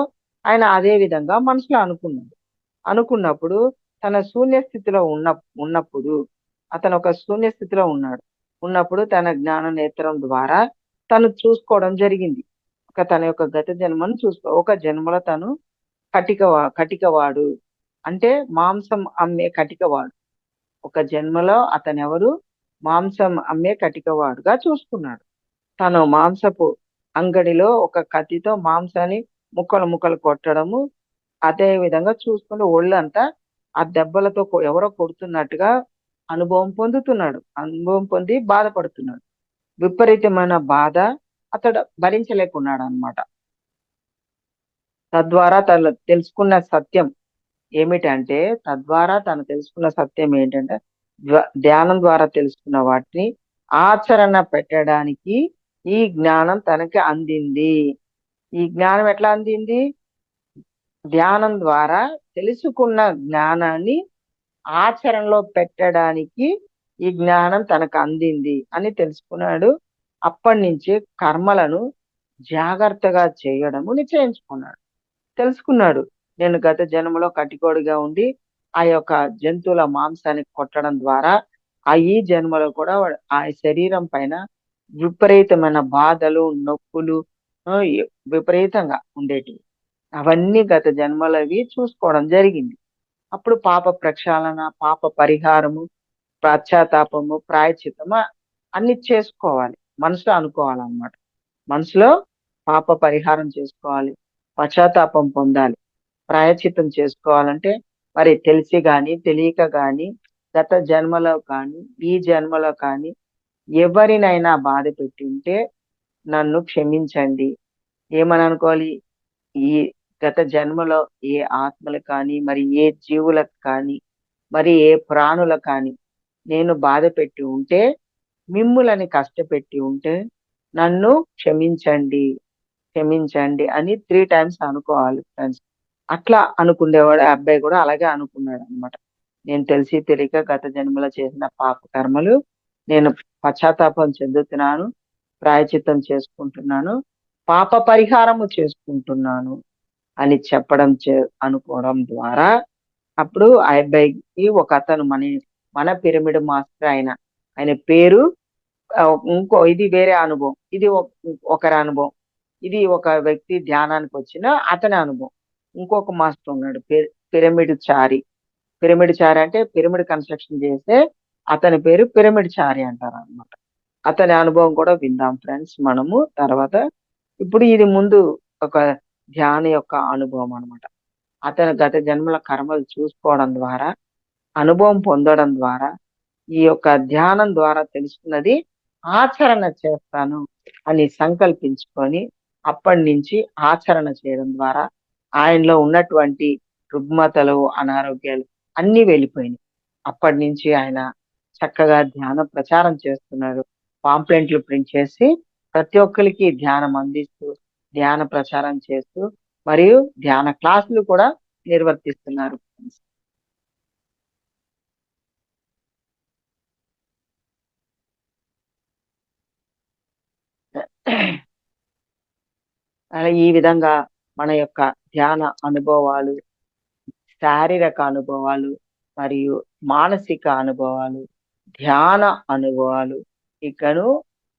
ఆయన అదే విధంగా మనసులో అనుకున్నాడు. అనుకున్నప్పుడు తన శూన్య స్థితిలో ఉన్నప్పుడు అతను ఒక శూన్య స్థితిలో ఉన్నాడు. ఉన్నప్పుడు తన జ్ఞాన నేత్రం ద్వారా తను చూసుకోవడం జరిగింది. తన యొక్క గత జన్మను ఒక జన్మలో తను కటికవాడు. అంటే మాంసం అమ్మే కటికవాడు. ఒక జన్మలో అతనెవరు? మాంసం అమ్మే కటికవాడుగా చూసుకున్నాడు. తను మాంసపు అంగడిలో ఒక కత్తితో మాంసాన్ని ముక్కలు ముక్కలు కొట్టడము, అదే విధంగా చూసుకొని ఒళ్ళంతా ఆ దెబ్బలతో ఎవరో కొడుతున్నట్టుగా అనుభవం పొందుతున్నాడు. అనుభవం పొంది బాధపడుతున్నాడు. విపరీతమైన బాధ అతడు భరించలేకున్నాడన్నమాట. తద్వారా తను తెలుసుకున్న సత్యం ఏమిటంటే, తను తెలుసుకున్న సత్యం ఏంటంటే, ధ్యానం ద్వారా తెలుసుకున్న వాటిని ఆచరణ పెట్టడానికి ఈ జ్ఞానం తనకి అందింది. ఈ జ్ఞానం ఎట్లా అందింది? ధ్యానం ద్వారా తెలుసుకున్న జ్ఞానాన్ని ఆచరణలో పెట్టడానికి ఈ జ్ఞానం తనకు అందింది అని తెలుసుకున్నాడు. అప్పటినుంచి కర్మలను జాగ్రత్తగా చేయడము నిశ్చయించుకున్నాడు. తెలుసుకున్నాడు. నేను గత జన్మలో కటికోడిగా ఉండి, ఆ యొక్క జంతువుల మాంసాన్ని కొట్టడం ద్వారా, ఈ జన్మలో కూడా ఆ శరీరం పైన విపరీతమైన బాధలు, నొప్పులు ఆహ్, ఎ విపరీతంగా ఉండేటివి. అవన్నీ గత జన్మలవి చూసుకోవడం జరిగింది. అప్పుడు పాప ప్రక్షాళన, పాప పరిహారము, పశ్చాత్తాపము, ప్రాయశ్చిత్తము అన్ని చేసుకోవాలి. మనసులో అనుకోవాలన్నమాట. మనసులో పాప పరిహారం చేసుకోవాలి. పశ్చాత్తాపం పొందాలి. ప్రాయశ్చిత్తం చేసుకోవాలంటే మరి తెలిసి గాని, తెలియక గాని, గత జన్మలో కానీ, ఈ జన్మలో కానీ ఎవరినైనా బాధ పెట్టుంటే నన్ను క్షమించండి. ఏమని అనుకోవాలి? ఈ గత జన్మలో ఏ ఆత్మలకు కానీ, మరి ఏ జీవులకు కానీ, మరి ఏ ప్రాణులకు కానీ నేను బాధ పెట్టి ఉంటే, మిమ్ములని కష్టపెట్టి ఉంటే నన్ను క్షమించండి. క్షమించండి అని 3 టైమ్స్ అనుకోవాలి ఫ్రెండ్స్. అట్లా అనుకునేవాడు. ఆ అబ్బాయి కూడా అలాగే అనుకున్నాడనమాట. నేను తెలిసి తెలియక గత జన్మలో చేసిన పాప కర్మలు నేను పశ్చాత్తాపం చెందుతున్నాను. ప్రాయశ్చిత్తం చేసుకుంటున్నాను. పాప పరిహారము చేసుకుంటున్నాను అని చెప్పడం అనుకోవడం ద్వారా అప్పుడు ఆ అబ్బాయికి ఒకతను మన పిరమిడ్ మాస్టర్ ఆయన పేరు ఇది వేరే అనుభవం. ఇది ఒకరి అనుభవం. ఇది ఒక వ్యక్తి ధ్యానానికి వచ్చిన అతని అనుభవం. ఇంకొక మాస్టర్ ఉన్నాడు పిరమిడ్ చారి. పిరమిడ్ చారి అంటే పిరమిడ్ కన్స్ట్రక్షన్ చేస్తే అతని పేరు పిరమిడ్ చారి అంటారు అనమాట. అతని అనుభవం కూడా విందాం ఫ్రెండ్స్ మనము తర్వాత. ఇప్పుడు ఇది ముందు ఒక ధ్యాన యొక్క అనుభవం అనమాట. అతను గత జన్మల కర్మలు చూసుకోవడం ద్వారా అనుభవం పొందడం ద్వారా ఈ యొక్క ధ్యానం ద్వారా తెలుసుకున్నది ఆచరణ చేస్తాను అని సంకల్పించుకొని అప్పటి నుంచి ఆచరణ చేయడం ద్వారా ఆయనలో ఉన్నటువంటి రుగ్మతలు అనారోగ్యాలు అన్ని వెళ్ళిపోయినాయి. అప్పటి నుంచి ఆయన చక్కగా ధ్యాన ప్రచారం చేస్తున్నారు. పాంప్లెంట్లు ప్రింట్ చేసి ప్రతి ఒక్కరికి ధ్యానం అందిస్తూ ధ్యాన ప్రచారం చేస్తూ మరియు ధ్యాన క్లాసులు కూడా నిర్వర్తిస్తున్నారు. ఈ విధంగా మన యొక్క ధ్యాన అనుభవాలు, శారీరక అనుభవాలు మరియు మానసిక అనుభవాలు, ధ్యాన అనుభవాలు, ఇకను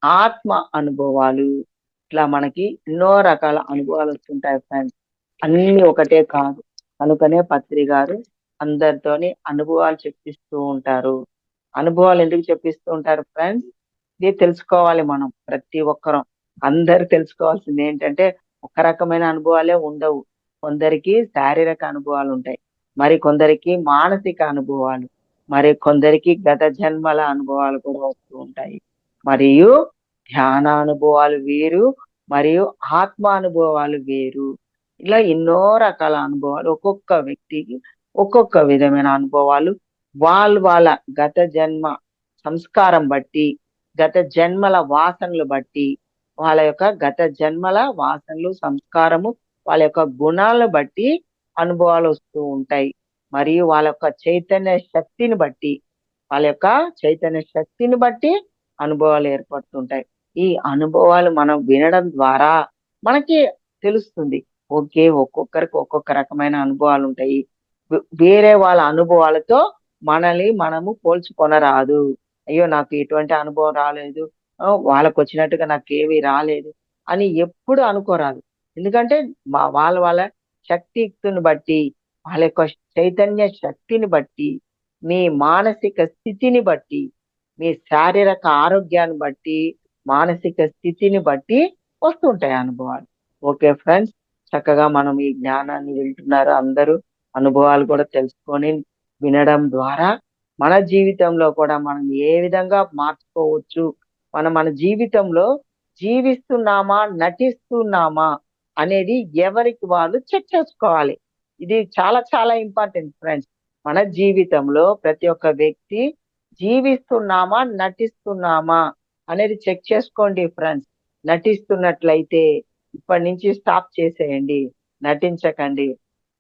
ఆత్మ అనుభవాలు, ఇట్లా మనకి ఎన్నో రకాల అనుభవాలు వస్తుంటాయి ఫ్రెండ్స్. అన్ని ఒకటే కాదు. కనుకనే పత్రి గారు అందరితోని అనుభవాలు చెప్పిస్తూ ఉంటారు. అనుభవాలు ఎందుకు చెప్పిస్తూ ఉంటారు ఫ్రెండ్స్? ఇది తెలుసుకోవాలి మనం ప్రతి ఒక్కరం. అందరు తెలుసుకోవాల్సింది ఏంటంటే ఒక రకమైన అనుభవాలే ఉండవు. కొందరికి శారీరక అనుభవాలు ఉంటాయి. మరి కొందరికి మానసిక అనుభవాలు, మరి కొందరికి గత జన్మల అనుభవాలు కూడా వస్తూ ఉంటాయి. మరియు ధ్యాన అనుభవాలు వేరు, మరియు ఆత్మ అనుభవాలు వేరు. ఇలా ఎన్నో రకాల అనుభవాలు ఒక్కొక్క వ్యక్తికి ఒక్కొక్క విధమైన అనుభవాలు వాళ్ళ గత జన్మ సంస్కారం బట్టి, గత జన్మల వాసనలు బట్టి, వాళ్ళ యొక్క గత జన్మల వాసనలు సంస్కారము వాళ్ళ యొక్క గుణాలను బట్టి అనుభవాలు వస్తూ ఉంటాయి. మరియు వాళ్ళ యొక్క చైతన్య శక్తిని బట్టి అనుభవాలు ఏర్పడుతుంటాయి. ఈ అనుభవాలు మనం వినడం ద్వారా మనకి తెలుస్తుంది. ఓకే, ఒక్కొక్కరికి ఒక్కొక్క రకమైన అనుభవాలు ఉంటాయి. వేరే వాళ్ళ అనుభవాలతో మనల్ని మనము పోల్చుకొనరాదు. అయ్యో నాకు ఎటువంటి అనుభవం రాలేదు, వాళ్ళకు వచ్చినట్టుగా నాకేమీ రాలేదు అని ఎప్పుడు అనుకోరాదు. ఎందుకంటే వాళ్ళ శక్తిని బట్టి, వాళ్ళ యొక్క చైతన్య శక్తిని బట్టి, మీ మానసిక స్థితిని బట్టి, మీ శారీరక ఆరోగ్యాన్ని బట్టి, మానసిక స్థితిని బట్టి వస్తుంటాయి అనుభవాలు. ఓకే ఫ్రెండ్స్, చక్కగా మనం ఈ జ్ఞానాన్ని వింటున్నారు అందరూ. అనుభవాలు కూడా తెలుసుకొని వినడం ద్వారా మన జీవితంలో కూడా మనం ఏ విధంగా మార్చుకోవచ్చు, మన జీవితంలో జీవిస్తున్నామా నటిస్తున్నామా అనేది ఎవరికి వాళ్ళు చెక్ చేసుకోవాలి. ఇది చాలా చాలా ఇంపార్టెంట్ ఫ్రెండ్స్. మన జీవితంలో ప్రతి ఒక్క వ్యక్తి జీవిస్తున్నామా నటిస్తున్నామా అనేది చెక్ చేసుకోండి ఫ్రెండ్స్. నటిస్తున్నట్లయితే ఇప్పటి నుంచి స్టాప్ చేసేయండి, నటించకండి.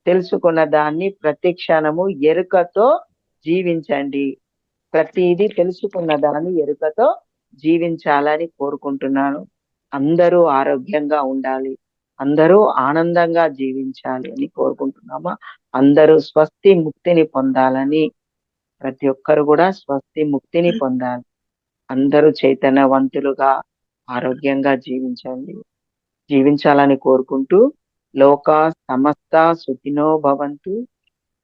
తెలుసుకున్న దాన్ని ప్రతి క్షణము ఎరుకతో జీవించండి. ప్రతిదీ తెలుసుకున్న దాన్ని ఎరుకతో జీవించాలని కోరుకుంటున్నాను. అందరూ ఆరోగ్యంగా ఉండాలి, అందరూ ఆనందంగా జీవించాలి అని కోరుకుంటున్నామా. అందరూ స్వస్తి ముక్తిని పొందాలని, ప్రతి ఒక్కరు కూడా స్వస్తి ముక్తిని పొందాలి. అందరూ చైతన్యవంతులుగా ఆరోగ్యంగా జీవించాలని కోరుకుంటూ, లోకా సమస్త సుఖినో భవంతు,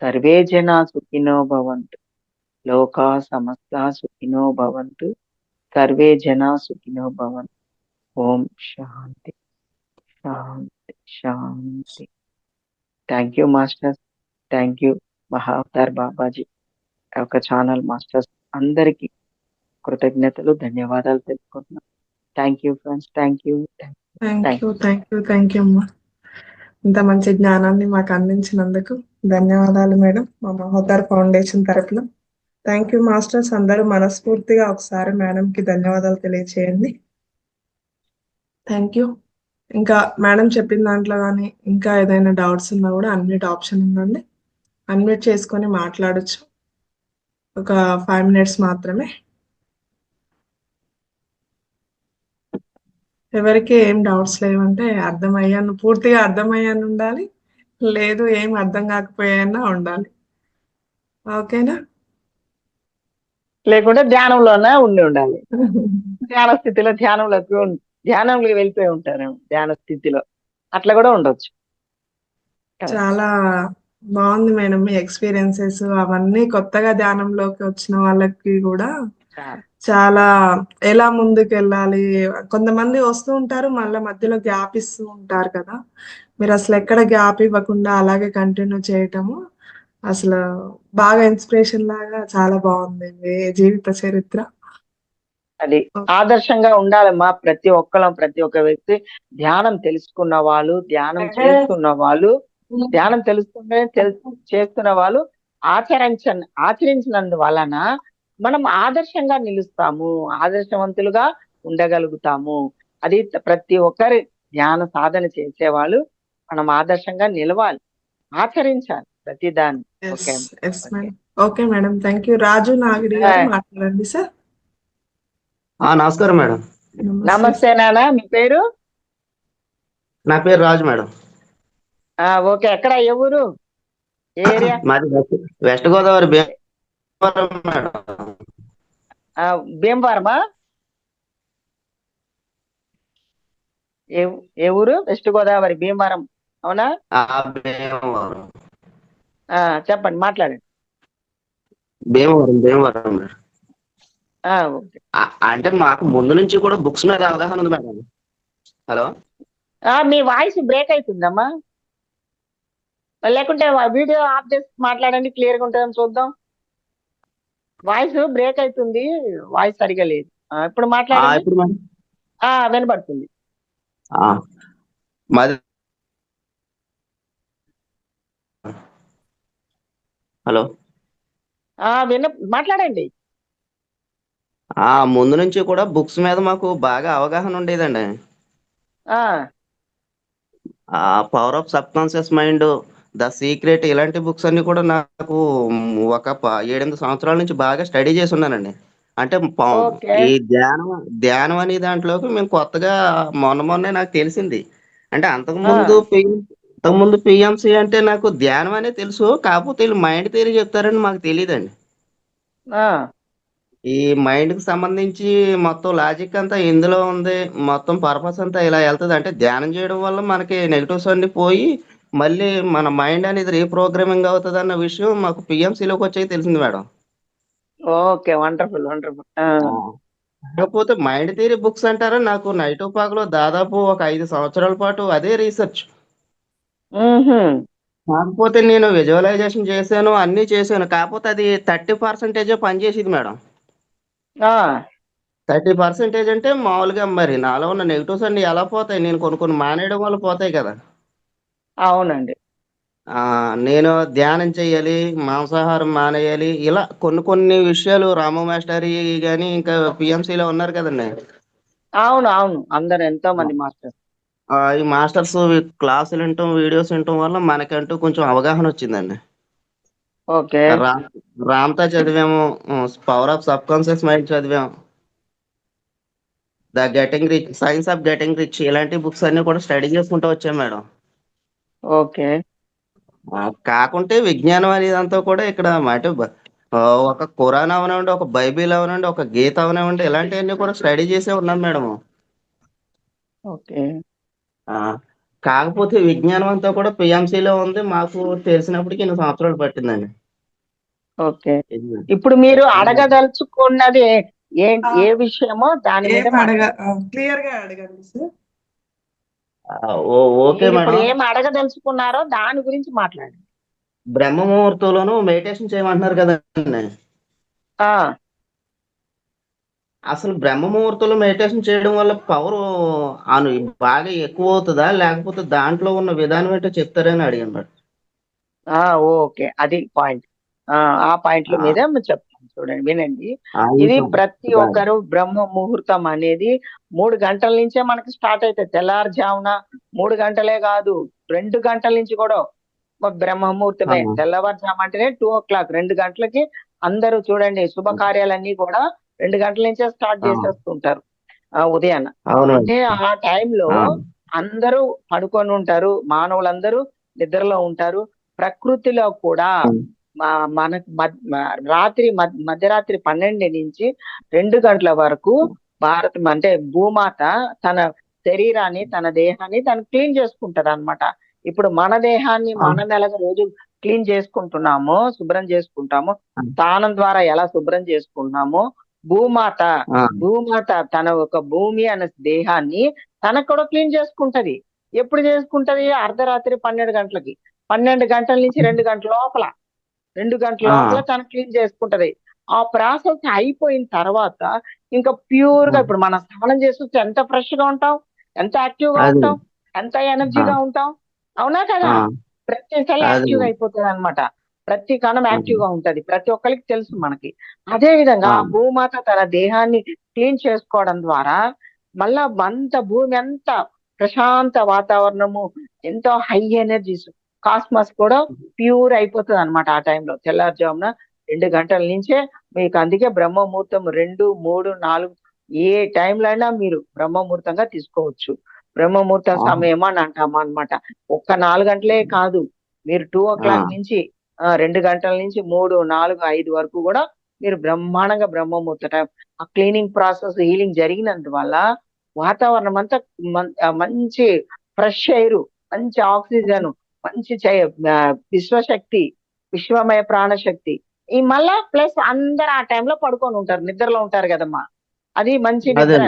సర్వే జనా సుఖినో భవంతు. లోకా సమస్త సుఖినో భవంతు, సర్వే జనా సుఖినో భవంతు. ఓం శాంతి శాంతి శాంతి. Thank you masters, thank you Mahavatar Babaji యొక్క ఛానల్ మాస్టర్స్ అందరికీ కృతజ్ఞతలు, ధన్యవాదాలు తెలుపుకుంటున్నాను. Thank you friends, thank you అమ్మా. ఇంత మంచి జ్ఞానాన్ని మాకు అందించినందుకు ధన్యవాదాలు మేడం, మా మహోదర్ ఫౌండేషన్ తరఫున. Thank you masters. అందరూ మనస్ఫూర్తిగా ఒకసారి మేడంకి ధన్యవాదాలు తెలియచేయండి. Thank you. ఇంకా మేడం చెప్పిన దాంట్లో కానీ ఇంకా ఏదైనా డౌట్స్ ఉన్నా కూడా అన్మ్యూట్ ఆప్షన్ ఉందండి. అన్మ్యూట్ చేసుకొని మాట్లాడొచ్చు. ఒక 5 minutes మాత్రమే. ఎవరికి ఏం డౌట్స్ లేవంటే పూర్తిగా అర్థమయ్యాను ఉండాలి. లేదు ఏం అర్థం కాకపోయానా ఉండాలి. ఓకేనా? లేకుంటే ధ్యానంలోనే ఉండాలి. ధ్యానంలోకి వెళ్ళిపోయి ఉంటారేమో ధ్యాన స్థితిలో. అట్లా కూడా ఉండొచ్చు. చాలా బాగుంది మేడం మీ ఎక్స్పీరియన్సెస్ అవన్నీ. కొత్తగా ధ్యానంలోకి వచ్చిన వాళ్ళకి కూడా చాలా ఎలా ముందుకు వెళ్ళాలి. కొంతమంది వస్తూ ఉంటారు, మళ్ళీ మధ్యలో గ్యాప్ ఇస్తూ ఉంటారు కదా. మీరు అసలు ఎక్కడ గ్యాప్ ఇవ్వకుండా అలాగే కంటిన్యూ చేయటము అసలు బాగా ఇన్స్పిరేషన్ లాగా చాలా బాగుంది మీ జీవిత చరిత్ర. అది ఆదర్శంగా ఉండాలమ్మా. ప్రతి ఒక్క వ్యక్తి ధ్యానం తెలుసుకున్న వాళ్ళు, ధ్యానం చేస్తున్న వాళ్ళు, ధ్యానం చేస్తున్న వాళ్ళు ఆచరించినందు వలన మనం ఆదర్శంగా నిలుస్తాము, ఆదర్శవంతులుగా ఉండగలుగుతాము. అది ప్రతి ఒక్కరి ధ్యాన సాధన చేసేవాళ్ళు మనం ఆదర్శంగా నిలవాలి, ఆచరించాలి ప్రతి దాన్ని. Okay okay madam, thank you. Raju Nagiri గారు మాట్లాడండి సార్. నమస్కారం మేడం. నమస్తే నాన్న, మీ పేరు? నా పేరు రాజు మేడం. ఓకే, ఎక్కడ, ఏ ఊరు, ఏ ఏరియా? మాది వెస్ట్ గోదావరి భీమవరం మేడం. భీమవరమా? ఏ ఊరు? వెస్ట్ గోదావరి, భీమవరం, అవునా? భీమవరం. చెప్పండి, మాట్లాడండి. భీమవరం భీమవరం మేడం. ఓకే. అంటే మాకు ముందు నుంచి కూడా బుక్స్ మీద అవగాహన ఉంది మేడం. హలో, మీ వాయిస్ బ్రేక్ అవుతుందమ్మా. లేకుంటే వీడియో ఆఫ్ చేసి మాట్లాడండి, క్లియర్గా ఉంటుందని చూద్దాం. వాయిస్ బ్రేక్ అవుతుంది, వాయిస్ సరిగా లేదు. ఇప్పుడు మాట్లాడండి. వినపడుతుంది. మాది హలో, మాట్లాడండి. ముందు నుంచి కూడా బుక్స్ మీద మాకు బాగా అవగాహన ఉండేదండి. Power of subconscious mind, the secret, ఇలాంటి బుక్స్ అన్ని కూడా నాకు ఒక 7-8 సంవత్సరాల నుంచి బాగా స్టడీ చేసి ఉన్నానండి. అంటే ఈ ధ్యానం అనే దాంట్లోకి మేము కొత్తగా మొన్నే నాకు తెలిసింది. అంటే అంతకుముందు పిఎంసి అంటే నాకు ధ్యానం అనే తెలుసు, కాకపోతే వీళ్ళు మైండ్ థియరీ చెప్తారని మాకు తెలియదండి. ఈ మైండ్ కి సంబంధించి మొత్తం లాజిక్ అంతా ఇందులో ఉంది, మొత్తం పర్పస్ అంతా ఇలా వెళ్తుంది. అంటే ధ్యానం చేయడం వల్ల మనకి నెగిటివ్స్ అన్ని పోయి మళ్ళీ మన మైండ్ అనేది రీప్రోగ్రామింగ్ అవుతుంది అన్న విషయం మాకు పిఎంసీలోకి వచ్చాక తెలిసింది మేడం. Okay, wonderful wonderful. కాకపోతే మైండ్ థియరీ బుక్స్ అంటారా, నాకు నైట్ పాకలో దాదాపు ఒక 5 సంవత్సరాల పాటు అదే రీసెర్చ్. కాకపోతే నేను విజువలైజేషన్ చేశాను, అన్ని చేశాను, కాకపోతే అది 30% పనిచేసేది మేడం. 30% అంటే మామూలుగా మరి నాలో ఉన్న నెగిటివ్స్ అన్ని ఎలా పోతాయి? నేను కొన్ని మానేయడం వల్ల పోతాయి కదా. అవునండి. నేను ధ్యానం చేయాలి, మాంసాహారం మానేయాలి, ఇలా కొన్ని విషయాలు రాము మాస్టర్ గాని ఇంకా పిఎంసీలో ఉన్నారు కదండి. అవును అవును, అందరు ఎంతో మంది మాస్టర్స్. ఈ మాస్టర్స్ క్లాసులు వినటం, వీడియోస్ వినటం వల్ల మనకంటూ కొంచెం అవగాహన వచ్చిందండి. ఓకే. రామ్తా చదివాము, power of subconscious mind చదివాము, the getting rich, science of getting rich, ఇలాంటి బుక్స్ అన్ని కూడా స్టడీ చేసుకుంటూ వచ్చాం మేడం. ఓకే. కాకుంటే విజ్ఞానం అనేదంతా కూడా ఇక్కడ ఒక ఖురాన్ అవనివ్వండి, ఒక బైబిల్ అవనివ్వండి, ఒక గీత అవనివ్వండి, ఇలాంటివన్నీ కూడా స్టడీ చేసే ఉన్నాం మేడం. ఓకే. కాకపోతే విజ్ఞానం అంతా కూడా పిఎంసీలో ఉంది. మాకు తెలిసినప్పటికి 2 సంవత్సరాలు పట్టిందండి. ఓకే. ఇప్పుడు మీరు అడగదలుచుకున్నది ఏ విషయమో దాని మీద క్లియర్ గా అడగండి సార్. ఓకే ఇప్పుడు మేడం. ఏం అడగదలుచుకున్నారో దాని గురించి మాట్లాడండి. బ్రహ్మ ముహూర్తంలోనూ మెడిటేషన్ చేయమంటున్నారు కదండి. అసలు బ్రహ్మ ముహూర్తంలో మెడిటేషన్ చేయడం వల్ల పవర్ బాగా ఎక్కువ అవుతుందా, లేకపోతే దాంట్లో ఉన్న విధానం ఏంటో చెప్తారని అడిగాను మేడం. ఓకే, అది పాయింట్. ఆ పాయింట్ల మీద చెప్తాను. చూడండి, వినండి. ఆ, ఇది ఇంకా ప్రతి ఇంకా ఒక్కరు బ్రహ్మ ముహూర్తం అనేది 3 గంటల నుంచే మనకి స్టార్ట్ అవుతుంది. తెల్లారుజామున 3 గంటలే కాదు, 2 గంటల నుంచి కూడా బ్రహ్మ ఆ, ముహూర్తమే. తెల్లవారుజాము అంటేనే 2 o'clock, 2 గంటలకి అందరూ చూడండి శుభకార్యాలన్నీ కూడా 2 గంటల నుంచే స్టార్ట్ ఆ, చేసేస్తుంటారు ఉదయాన్న. అవునండి. అంటే ఆ టైంలో ఆ, అందరూ పడుకొని ఉంటారు, మానవులందరూ నిద్రలో ఉంటారు. ప్రకృతిలో కూడా ఉమ్, మనకు రాత్రి మధ్యరాత్రి 12 నుంచి 2 గంటల వరకు అంటే భూమాత తన శరీరాన్ని, తన దేహాన్ని తను క్లీన్ చేసుకుంటది అనమాట. ఇప్పుడు మన దేహాన్ని ఆ, మనం ఎలాగ రోజు క్లీన్ చేసుకుంటున్నామో, శుభ్రం చేసుకుంటామో, స్నానం ద్వారా ఎలా శుభ్రం చేసుకుంటున్నామో, భూమాత ఆ, భూమాత తన ఒక భూమి అనే దేహాన్ని తనకు కూడా క్లీన్ చేసుకుంటది. ఎప్పుడు చేసుకుంటది? అర్ధరాత్రి 12 గంటలకి. 12 గంటల నుంచి 2 గంటల లోపల 2 గంటల ఆ, లోపల తను క్లీన్ చేసుకుంటది. ఆ ప్రాసెస్ అయిపోయిన తర్వాత ఇంకా ప్యూర్ గా ఇప్పుడు మనం స్నానం చేసి వచ్చి ఎంత ఫ్రెష్ గా ఉంటాం, ఎంత యాక్టివ్ గా అది ఉంటాం, ఎంత ఆ, ఎనర్జీగా ఉంటాం. అవునా కదా? ఆ, ప్రతి సెల్ అది యాక్టివ్ గా అయిపోతుంది అనమాట. ప్రతి కణం అది యాక్టివ్ గా ఉంటది. ప్రతి ఒక్కరికి తెలుసు మనకి. అదే విధంగా ఆ, ఆ భూమాత తన దేహాన్ని క్లీన్ చేసుకోవడం ద్వారా మళ్ళా భూమి అంతా ప్రశాంత వాతావరణము, ఎంతో హై ఎనర్జీస్, కాస్మస్ కూడా ప్యూర్ అయిపోతుంది అనమాట. ఆ టైంలో తెల్లారుజామున 2 గంటల నుంచే మీకు. అందుకే బ్రహ్మ ముహూర్తం 2, 3, 4 ఏ టైంలో అయినా మీరు బ్రహ్మ ముహూర్తంగా తీసుకోవచ్చు. బ్రహ్మ ముహూర్త ఆ, సమయం అని అంటాం అనమాట. ఒక్క 4 గంటలే కాదు, మీరు 2 ఆ, o'clock నుంచి 2 గంటల నుంచి 3, 4, 5 వరకు కూడా మీరు బ్రహ్మాండంగా బ్రహ్మ ముహూర్త టైం ఆ క్లీనింగ్ ప్రాసెస్, హీలింగ్ జరిగినందువల్ల వాతావరణం అంతా మంచి ఫ్రెష్ ఎయిర్, మంచి ఆక్సిజన్, మంచి విశ్వశక్తి, విశ్వమయ ప్రాణశక్తి. ఈ మళ్ళా ప్లస్ అందరు ఆ టైంలో పడుకొని ఉంటారు, నిద్రలో ఉంటారు కదమ్మా. అది మంచి అదే నిద్ర.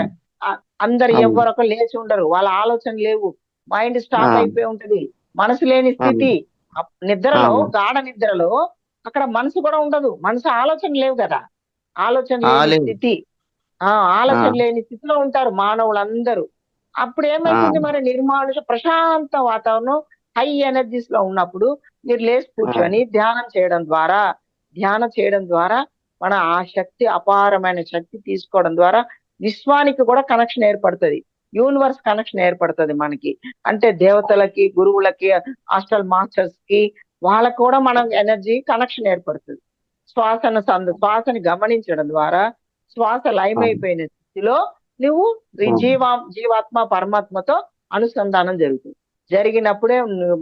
అందరు అవును. ఎవ్వరొకరు లేచి ఉండరు, వాళ్ళ ఆలోచన లేవు, మైండ్ ఆ, స్టాప్ అయిపోయి ఉంటది, మనసు లేని ఆ, స్థితి. ఆ, నిద్రలో, గాఢ నిద్రలో అక్కడ మనసు కూడా ఉండదు, మనసు ఆలోచన లేవు కదా, ఆలోచన లేని లేదు. స్థితి. ఆ ఆ, ఆలోచన లేని స్థితిలో ఉంటారు మానవులందరూ. అప్పుడు ఆ, ఏమైతుంది మరి? నిర్మానుష ప్రశాంత వాతావరణం, హై ఎనర్జీస్ లో ఉన్నప్పుడు మీరు లేచి ఆ, కూర్చొని ధ్యానం చేయడం ద్వారా మన ఆ శక్తి, అపారమైన శక్తి తీసుకోవడం ద్వారా విశ్వానికి కూడా కనెక్షన్ ఏర్పడుతుంది, యూనివర్స్ కనెక్షన్ ఏర్పడుతుంది మనకి. అంటే దేవతలకి, గురువులకి, హాస్టల్ మాస్టర్స్ కి, వాళ్ళకు కూడా మనం ఎనర్జీ కనెక్షన్ ఏర్పడుతుంది. శ్వాసని గమనించడం ద్వారా శ్వాస ఆ, లయమైపోయిన స్థితిలో నువ్వు ఈ ఆ, జీవాత్మ పరమాత్మతో అనుసంధానం జరుగుతుంది. జరిగినప్పుడే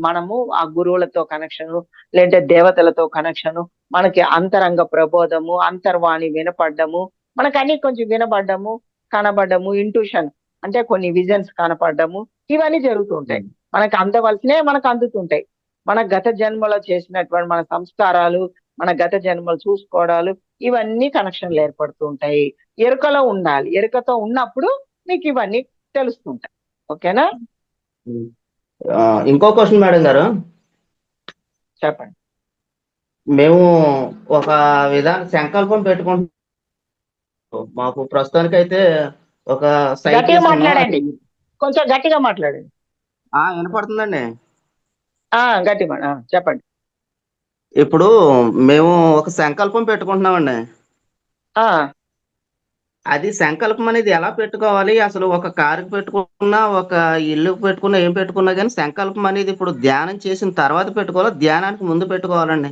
మనము ఆ గురువులతో కనెక్షను, లేదంటే దేవతలతో కనెక్షను, మనకి అంతరంగ ప్రబోధము, అంతర్వాణి వినపడ్డము, మనకు అన్ని కొంచెం వినబడ్డము, కనబడ్డము, ఇంట్యూషన్ అంటే కొన్ని విజన్స్ కనపడ్డము, ఇవన్నీ జరుగుతూ ఉంటాయి. మనకు అందవలసినవి మనకు అందుతుంటాయి. మన గత జన్మలో చేసినటువంటి మన సంస్కారాలు, మన గత జన్మలు చూసుకోవడాలు, ఇవన్నీ కనెక్షన్లు ఏర్పడుతూ ఉంటాయి. ఎరుకలో ఉండాలి, ఎరుకతో ఉన్నప్పుడు మీకు ఇవన్నీ తెలుస్తుంటాయి. ఓకేనా? ఆ, ఇంకో క్వశ్చన్ మేడం గారు. చెప్పండి. మేము ఒక సంకల్పం పెట్టుకుంటున్నాం. మాకు ప్రస్తుతానికైతే ఒక సైట్ గట్టిగా తీసుకున్నాం. మాట్లాడండి, కొంచెం గట్టిగా మాట్లాడండి. వినపడుతుందండి. చెప్పండి. ఇప్పుడు మేము ఒక సంకల్పం పెట్టుకుంటున్నామండి. ఆ అది సంకల్పం అనేది ఎలా పెట్టుకోవాలి? అసలు ఒక కారుకి పెట్టుకున్నా, ఒక ఇల్లుకి పెట్టుకున్నా, ఏం పెట్టుకున్నా కానీ సంకల్పం అనేది ఇప్పుడు ధ్యానం చేసిన తర్వాత పెట్టుకోవాలా, ధ్యానానికి ముందు పెట్టుకోవాలండి?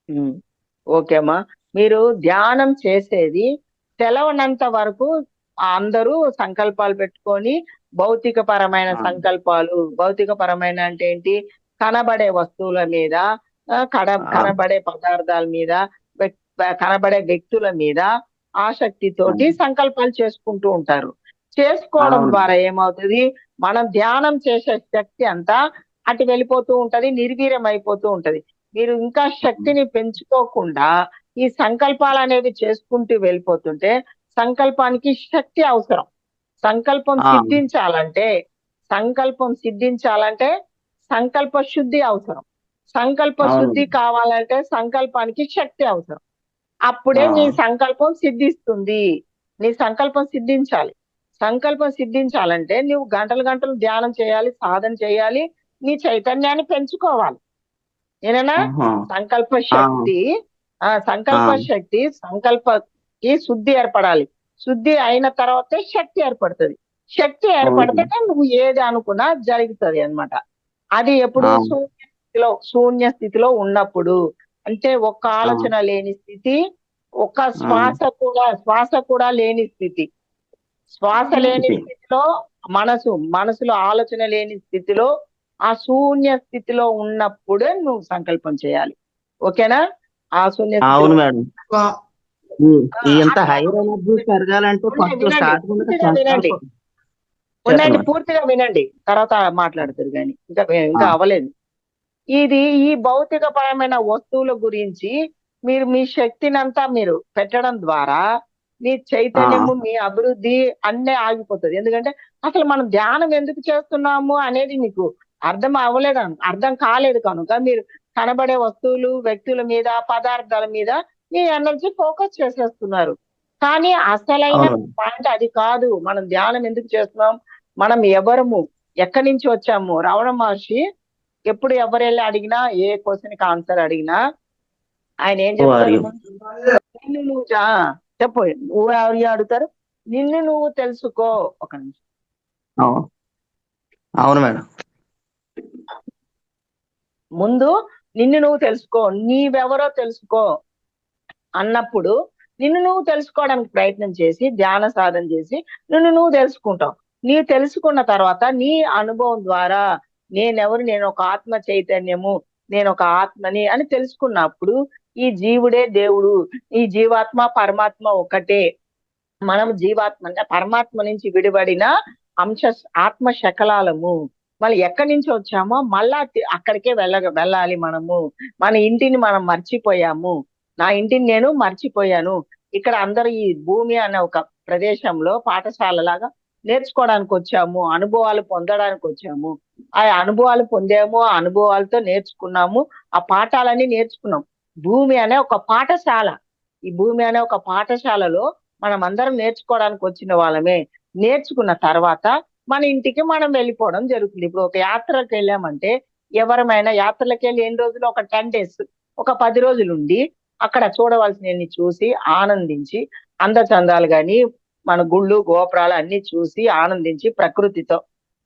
ఉమ్. ఓకే అమ్మా, మీరు ధ్యానం చేసేది తెలవనంత వరకు అందరూ సంకల్పాలు పెట్టుకొని భౌతిక పరమైన ఆ, సంకల్పాలు, భౌతిక పరమైన అంటే ఏంటి? కనబడే వస్తువుల మీద, ఆ, కనబడే పదార్థాల మీద, కనబడే వ్యక్తుల మీద ఆసక్తితోటి సంకల్పాలు చేసుకుంటూ ఉంటారు. చేసుకోవడం అవును. ద్వారా ఏమవుతుంది? మనం ధ్యానం చేసే శక్తి అంతా అటు వెళ్ళిపోతూ ఉంటది, నిర్వీర్యం అయిపోతూ ఉంటది. మీరు ఇంకా శక్తిని పెంచుకోకుండా ఈ సంకల్పాలు అనేవి చేసుకుంటూ వెళ్ళిపోతుంటే సంకల్పానికి శక్తి అవసరం. సంకల్పం ఆ, సిద్ధించాలంటే సంకల్పం సిద్ధించాలంటే సంకల్ప శుద్ధి అవసరం. సంకల్ప అవును. శుద్ధి కావాలంటే సంకల్పానికి శక్తి అవసరం. అప్పుడే ఆ, నీ సంకల్పం సిద్ధిస్తుంది. నీ సంకల్పం సిద్ధించాలి. సంకల్పం సిద్ధించాలంటే నువ్వు గంటలు గంటలు ధ్యానం చేయాలి, సాధన చేయాలి, నీ చైతన్యాన్ని పెంచుకోవాలి. ఏనా? ఆహా, సంకల్ప ఆ, శక్తి సంకల్ప ఆ, శక్తి, సంకల్పకి శుద్ధి ఏర్పడాలి. శుద్ధి అయిన తర్వాతే శక్తి ఏర్పడుతుంది. శక్తి ఏర్పడితే అవును. నువ్వు ఏది అనుకున్నా జరుగుతుంది అన్నమాట. అది ఎప్పుడు ఆ, శూన్య స్థితిలో ఉన్నప్పుడు, అంటే ఒక్క ఆ, ఆలోచన లేని స్థితి, ఒక్క ఆ. శ్వాస కూడా లేని స్థితి. శ్వాస లేని స్థితిలో మనసులో ఆలోచన లేని స్థితిలో, ఆ శూన్య స్థితిలో ఉన్నప్పుడే నువ్వు సంకల్పం చేయాలి. ఓకేనా? ఆ శూన్య స్థితిలో అవును మేడం. వా ఇంత అట్లా హైర్ ఎనర్జీ పెరగాలంటే ఫస్ట్ వినండి, స్టార్ట్ పూర్తిగా వినండి, చెప్పండి మేడం. పూర్తిగా వినండి, తర్వాత మాట్లాడతారు కానీ ఇంకా ఆ, అవ్వలేదు. ఈ భౌతికపరమైన వస్తువుల గురించి మీ శక్తినంతా మీరు పెట్టడం ద్వారా మీ ఆ, చైతన్యము, మీ అభివృద్ధి అన్నీ ఆగిపోతుంది. ఎందుకంటే అసలు మనం ధ్యానం ఎందుకు చేస్తున్నాము అనేది మీకు అర్థం కాలేదు కనుక మీరు కనబడే వస్తువులు, వ్యక్తుల మీద, పదార్థాల మీద మీ ఎనర్జీ ఫోకస్ చేసేస్తున్నారు. కానీ అసలైన అవును. పాయింట్ అది కాదు. మనం ధ్యానం ఎందుకు చేస్తున్నాం, మనం ఎవరము, ఎక్కడి నుంచి వచ్చాము. రమణ మహర్షి ఎప్పుడు ఎవరెళ్ళి అడిగినా, ఏ క్వశ్చన్ కి ఆన్సర్ అడిగినా ఆయన ఏం చెప్తారు? నిన్ను నువ్వు చెప్పు, నువ్వు ఎవరు అడుగుతారు? నిన్ను నువ్వు తెలుసుకో. ఒక నిమిషం. అవును మేడం. ముందు నిన్ను నువ్వు తెలుసుకో, నీవెవరో తెలుసుకో అన్నప్పుడు నిన్ను నువ్వు తెలుసుకోవడానికి ప్రయత్నం చేసి, ధ్యాన సాధన చేసి నిన్ను నువ్వు తెలుసుకుంటావు. నీవు తెలుసుకున్న తర్వాత నీ అనుభవం ద్వారా నేను ఒక ఆత్మ చైతన్యము, నేను ఒక ఆత్మని అని తెలుసుకున్నప్పుడు ఈ జీవుడే దేవుడు, ఈ జీవాత్మ పరమాత్మ ఒకటే. మనం జీవాత్మ అంటే పరమాత్మ నుంచి విడిపడిన ఆత్మ శకలాలము. మళ్ళీ ఎక్కడి నుంచి వచ్చామో మళ్ళా అక్కడికే వెళ్ళాలి మనము. మన ఇంటిని మనం మర్చిపోయాము. నా ఇంటిని నేను మర్చిపోయాను. ఇక్కడ అందరూ ఈ భూమి అనే ఒక ప్రదేశంలో పాఠశాల లాగా నేర్చుకోవడానికి వచ్చాము, అనుభవాలు పొందడానికి వచ్చాము. ఆ అనుభవాలు పొందాము, ఆ అనుభవాలతో నేర్చుకున్నాము, ఆ పాఠాలన్నీ నేర్చుకున్నాం. భూమి అనే ఒక పాఠశాల. ఈ భూమి అనే ఒక పాఠశాలలో మనం అందరం నేర్చుకోవడానికి వచ్చిన వాళ్ళమే. నేర్చుకున్న తర్వాత మన ఇంటికి మనం వెళ్ళిపోవడం జరుగుతుంది. ఇప్పుడు ఒక యాత్రకు వెళ్ళామంటే, ఎవరమైనా యాత్రలకు వెళ్ళి ఎన్ని రోజులు, ఒక 10 days, ఒక 10 రోజులు ఉండి అక్కడ చూడవలసినవి చూసి ఆనందించి, అందచందాలు గాని, మన గుళ్ళు గోపురాలు అన్ని చూసి ఆనందించి, ప్రకృతితో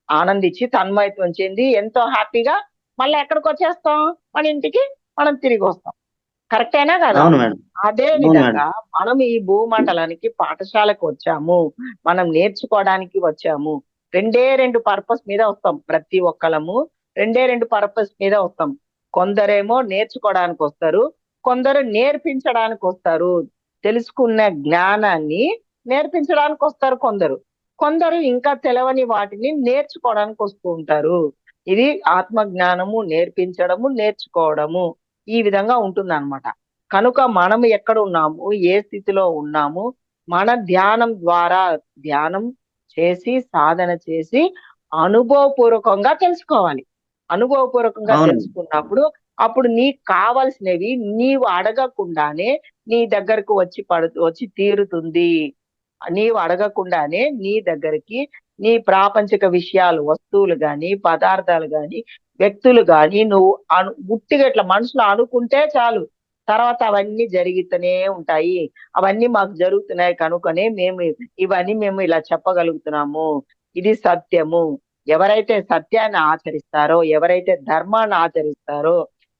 ఆనందించి తన్మయత్వం చెంది ఎంతో హ్యాపీగా మళ్ళీ ఎక్కడికి వచ్చేస్తాం, మన ఇంటికి మనం తిరిగి వస్తాం. కరెక్టేనా కదా? అవును మేడం. అదే అవును మేడం. విధంగా మనం ఈ భూమండలానికి పాఠశాలకు వచ్చాము, మనం నేర్చుకోవడానికి వచ్చాము. 2 పర్పస్ మీద వస్తాం. ప్రతి ఒక్కలము 2 పర్పస్ మీద వస్తాం. కొందరేమో నేర్చుకోవడానికి వస్తారు, కొందరు నేర్పించడానికి వస్తారు. తెలుసుకున్న జ్ఞానాన్ని నేర్పించడానికి వస్తారు కొందరు ఇంకా తెలవని వాటిని నేర్చుకోవడానికి వస్తూ ఉంటారు. ఇది ఆత్మ జ్ఞానము, నేర్చుకోవడము ఈ విధంగా ఉంటుంది అన్నమాట. కనుక మనం ఎక్కడ ఉన్నాము, ఏ స్థితిలో ఉన్నాము, మన ధ్యానం ద్వారా ధ్యానం చేసి, సాధన చేసి అనుభవపూర్వకంగా తెలుసుకోవాలి. అనుభవపూర్వకంగా అవును. తెలుసుకున్నప్పుడు అప్పుడు నీకు కావలసినవి నీవు అడగకుండానే నీ దగ్గరకు వచ్చి తీరుతుంది. నీవు అడగకుండానే నీ దగ్గరికి నీ ప్రాపంచిక విషయాలు, వస్తువులు గాని, పదార్థాలు గాని, వ్యక్తులు గాని నువ్వు గుట్టిగా ఇట్లా మనసులో అనుకుంటే చాలు, తర్వాత అవన్నీ జరుగుతూనే ఉంటాయి. అవన్నీ మాకు జరుగుతున్నాయి కనుకనే ఇవన్నీ మేము ఇలా చెప్పగలుగుతున్నాము. ఇది సత్యము. ఎవరైతే సత్యాన్ని ఆచరిస్తారో, ఎవరైతే ధర్మాన్ని ఆచరిస్తారో,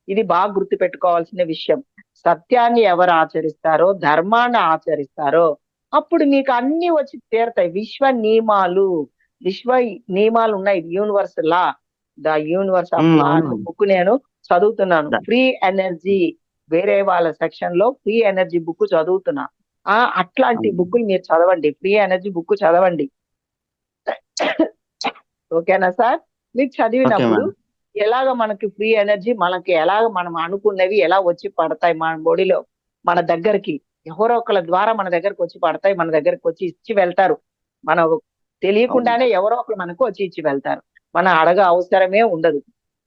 ఇది బాగా గుర్తు పెట్టుకోవాల్సిన విషయం. సత్యాన్ని ఎవరు ఆచరిస్తారో, ధర్మాన్ని ఆచరిస్తారో అప్పుడు మీకు అన్ని వచ్చి తీరతాయి. విశ్వ నియమాలు ఉన్నాయి. Universe law, the universe of law అనే బుక్ నేను చదువుతున్నాను. ఫ్రీ ఎనర్జీ, వేరే వాళ్ళ సెక్షన్ లో ఫ్రీ ఎనర్జీ బుక్ చదువుతున్నా. అట్లాంటి బుక్కులు మీరు చదవండి, ఫ్రీ ఎనర్జీ బుక్ చదవండి. ఓకేనా సార్? మీకు చదివినప్పుడు ఎలాగ మనకి ఫ్రీ ఎనర్జీ, మనకి ఎలాగ మనం అనుకున్నవి ఎలా వచ్చి పడతాయి మన బాడీలో, మన దగ్గరికి ఎవరో ఒకళ్ళ ద్వారా మన దగ్గరకు వచ్చి పడతాయి, మన దగ్గరకు వచ్చి ఇచ్చి వెళ్తారు. మన తెలియకుండానే ఎవరో ఒకరు మనకు వచ్చి ఇచ్చి వెళ్తారు. మన అడగ అవసరమే ఉండదు.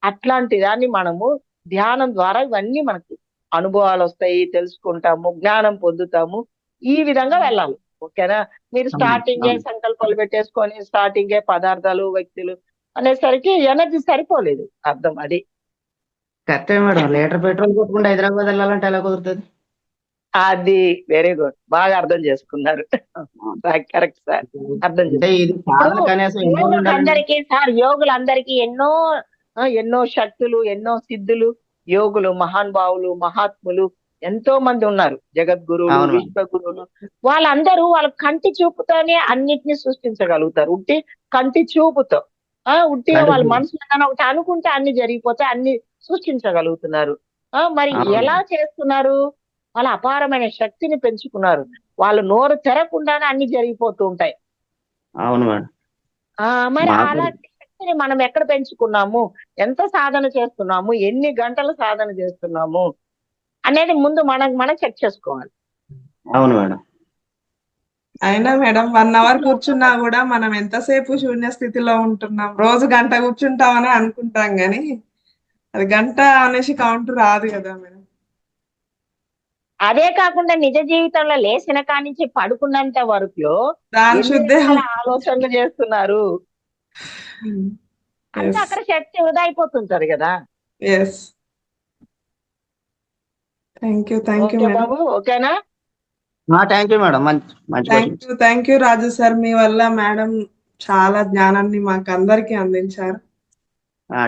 అట్లాంటి దాన్ని మనము ధ్యానం ద్వారా ఇవన్నీ మనకి అనుభవాలు వస్తాయి, తెలుసుకుంటాము, జ్ఞానం పొందుతాము. ఈ విధంగా వెళ్ళాలి. ఓకేనా? మీరు స్టార్టింగే సంకల్పాలు పెట్టేసుకొని స్టార్టింగే పదార్థాలు, వ్యక్తులు అనేసరికి ఎనర్జీ సరిపోలేదు. అర్థం అది. కరెక్టే మేడం. లీటర్ పెట్రోల్ కొట్టుకుంటే హైదరాబాద్ వెళ్ళాలంటే ఎలా కుదురుతుంది? అది వెరీ గుడ్, బాగా అర్థం చేసుకున్నారు. కరెక్ట్ సార్, అర్థం అంటే చేసుకున్నారు. ఇది ఇప్పుడు సాధన కనీసం ఎన్ని రోజులు ఉండాలండి? యోగులందరికీ సార్, యోగులందరికీ ఎన్నో శక్తులు, ఎన్నో సిద్ధులు, యోగులు, మహానుభావులు, మహాత్ములు ఎంతో మంది ఉన్నారు. జగద్గురువులు, అవును మేడం. విశ్వగురువులు, వాళ్ళందరూ వాళ్ళ కంటి చూపుతోనే అన్నిటిని సృష్టించగలుగుతారు. ఉట్టి కంటి చూపుతో, ఉట్టిగా వాళ్ళ కంటి మనసులో ఏదైనా ఒకటి అనుకుంటే అన్ని జరిగిపోతే అన్ని సృష్టించగలుగుతున్నారు. మరి అవును ఎలా చేస్తున్నారు? వాళ్ళ అపారమైన శక్తిని పెంచుకున్నారు. వాళ్ళు నోరు తెరకుండానే అన్ని జరిగిపోతూ ఉంటాయి. అవును మేడం. మరి మాకు అలాంటి శక్తిని మనం ఎక్కడ పెంచుకున్నాము? ఎంత సాధన చేస్తున్నాము? ఎన్ని గంటలు సాధన చేస్తున్నాము? అనేది ముందు మనం చెక్ చేసుకోవాలి. అవును మేడం. అయినా మేడం 1 అవర్ కూర్చున్నా కూడా మనం ఎంతసేపు శూన్య స్థితిలో ఉంటున్నాం. రోజు గంట కూర్చుంటామని అనుకుంటాం గాని అది గంట అనేసి కౌంట్ రాదు కదా మేడం. అదే కాకుండా నిజ జీవితంలో లేచిన కానించి పడుకున్నంత వరకు దాని ఎన్ని శుద్ధే. రకాల ఆలోచనలు చేస్తున్నారు అంటే ఎస్, అక్కడ శక్తి వృధా అయిపోతుంటది కదా. Yes. Thank you okay madam. బాబు, ఓకేనా? Thank you madam. మంచి మంచి question. Thank you Raju sir. మీ వల్ల మేడం చాలా జ్ఞానాన్ని మాకు అందరికి అందించారు.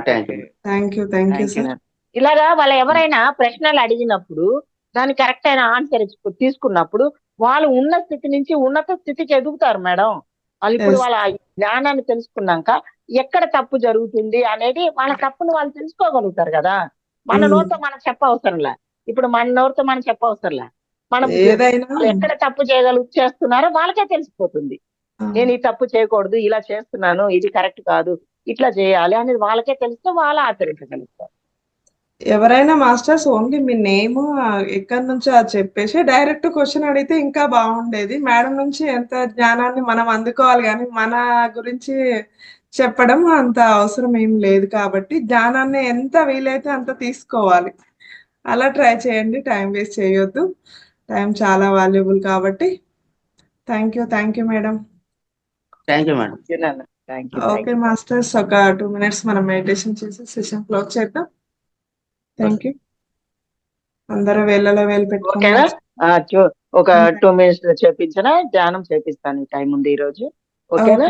Thank you. Thank you thank you sir. ఇలాగా వాళ్ళు ఎవరైనా ప్రశ్నలు అడిగినప్పుడు దానికి కరెక్ట్ అయిన ఆన్సర్ తీసుకున్నప్పుడు వాళ్ళు ఉన్న స్థితి నుంచి ఉన్నత స్థితికి ఎదుగుతారు మేడం. వాళ్ళు ఇప్పుడు ఎస్, వాళ్ళ జ్ఞానాన్ని తెలుసుకున్నాక ఎక్కడ తప్పు జరుగుతుంది అనేది వాళ్ళ తప్పును వాళ్ళు తెలుసుకోగలుగుతారు కదా. మన నోటితో మనం చెప్పవసరంలే. ఇప్పుడు మన నోటితో మనం చెప్పవసరంలే. మనం ఏదైనా వాళ్ళు ఎక్కడ తప్పు చేస్తున్నారో వాళ్ళకే తెలిసిపోతుంది. నేను ఈ తప్పు చేయకూడదు, ఇలా చేస్తున్నాను, ఇది కరెక్ట్ కాదు, ఇట్లా చేయాలి అనేది వాళ్ళకే తెలిస్తే వాళ్ళు ఆచరించగలుగుతారు. ఎవరైనా మాస్టర్స్ ఓన్లీ మీ నేమ్ ఎక్కడి నుంచో అది చెప్పేసి డైరెక్ట్ క్వశ్చన్ అడిగితే ఇంకా బాగుండేది. మేడం నుంచి ఎంత జ్ఞానాన్ని మనం అందుకోవాలి కానీ మన గురించి చెప్పడం అంత అవసరం ఏం లేదు. కాబట్టి జ్ఞానాన్ని ఎంత వీలైతే అంత తీసుకోవాలి. అలా ట్రై చేయండి, టైం వేస్ట్ చేయొద్దు. టైం చాలా వాల్యుబుల్ కాబట్టి. Thank you madam. Thank you madam. Thank you. Okay masters, ఒక 2 minutes మనం మెడిటేషన్ చేసి సెషన్ క్లోజ్ చేద్దాం. Thank you. అందరూ వేళ్ళలో వేలు పెట్టుకుని ఓకేనా? ఒక 2 minutes చేపించిన ధ్యానం చేపిస్తాను. టైం ఉంది ఈ రోజు. ఓకేనా?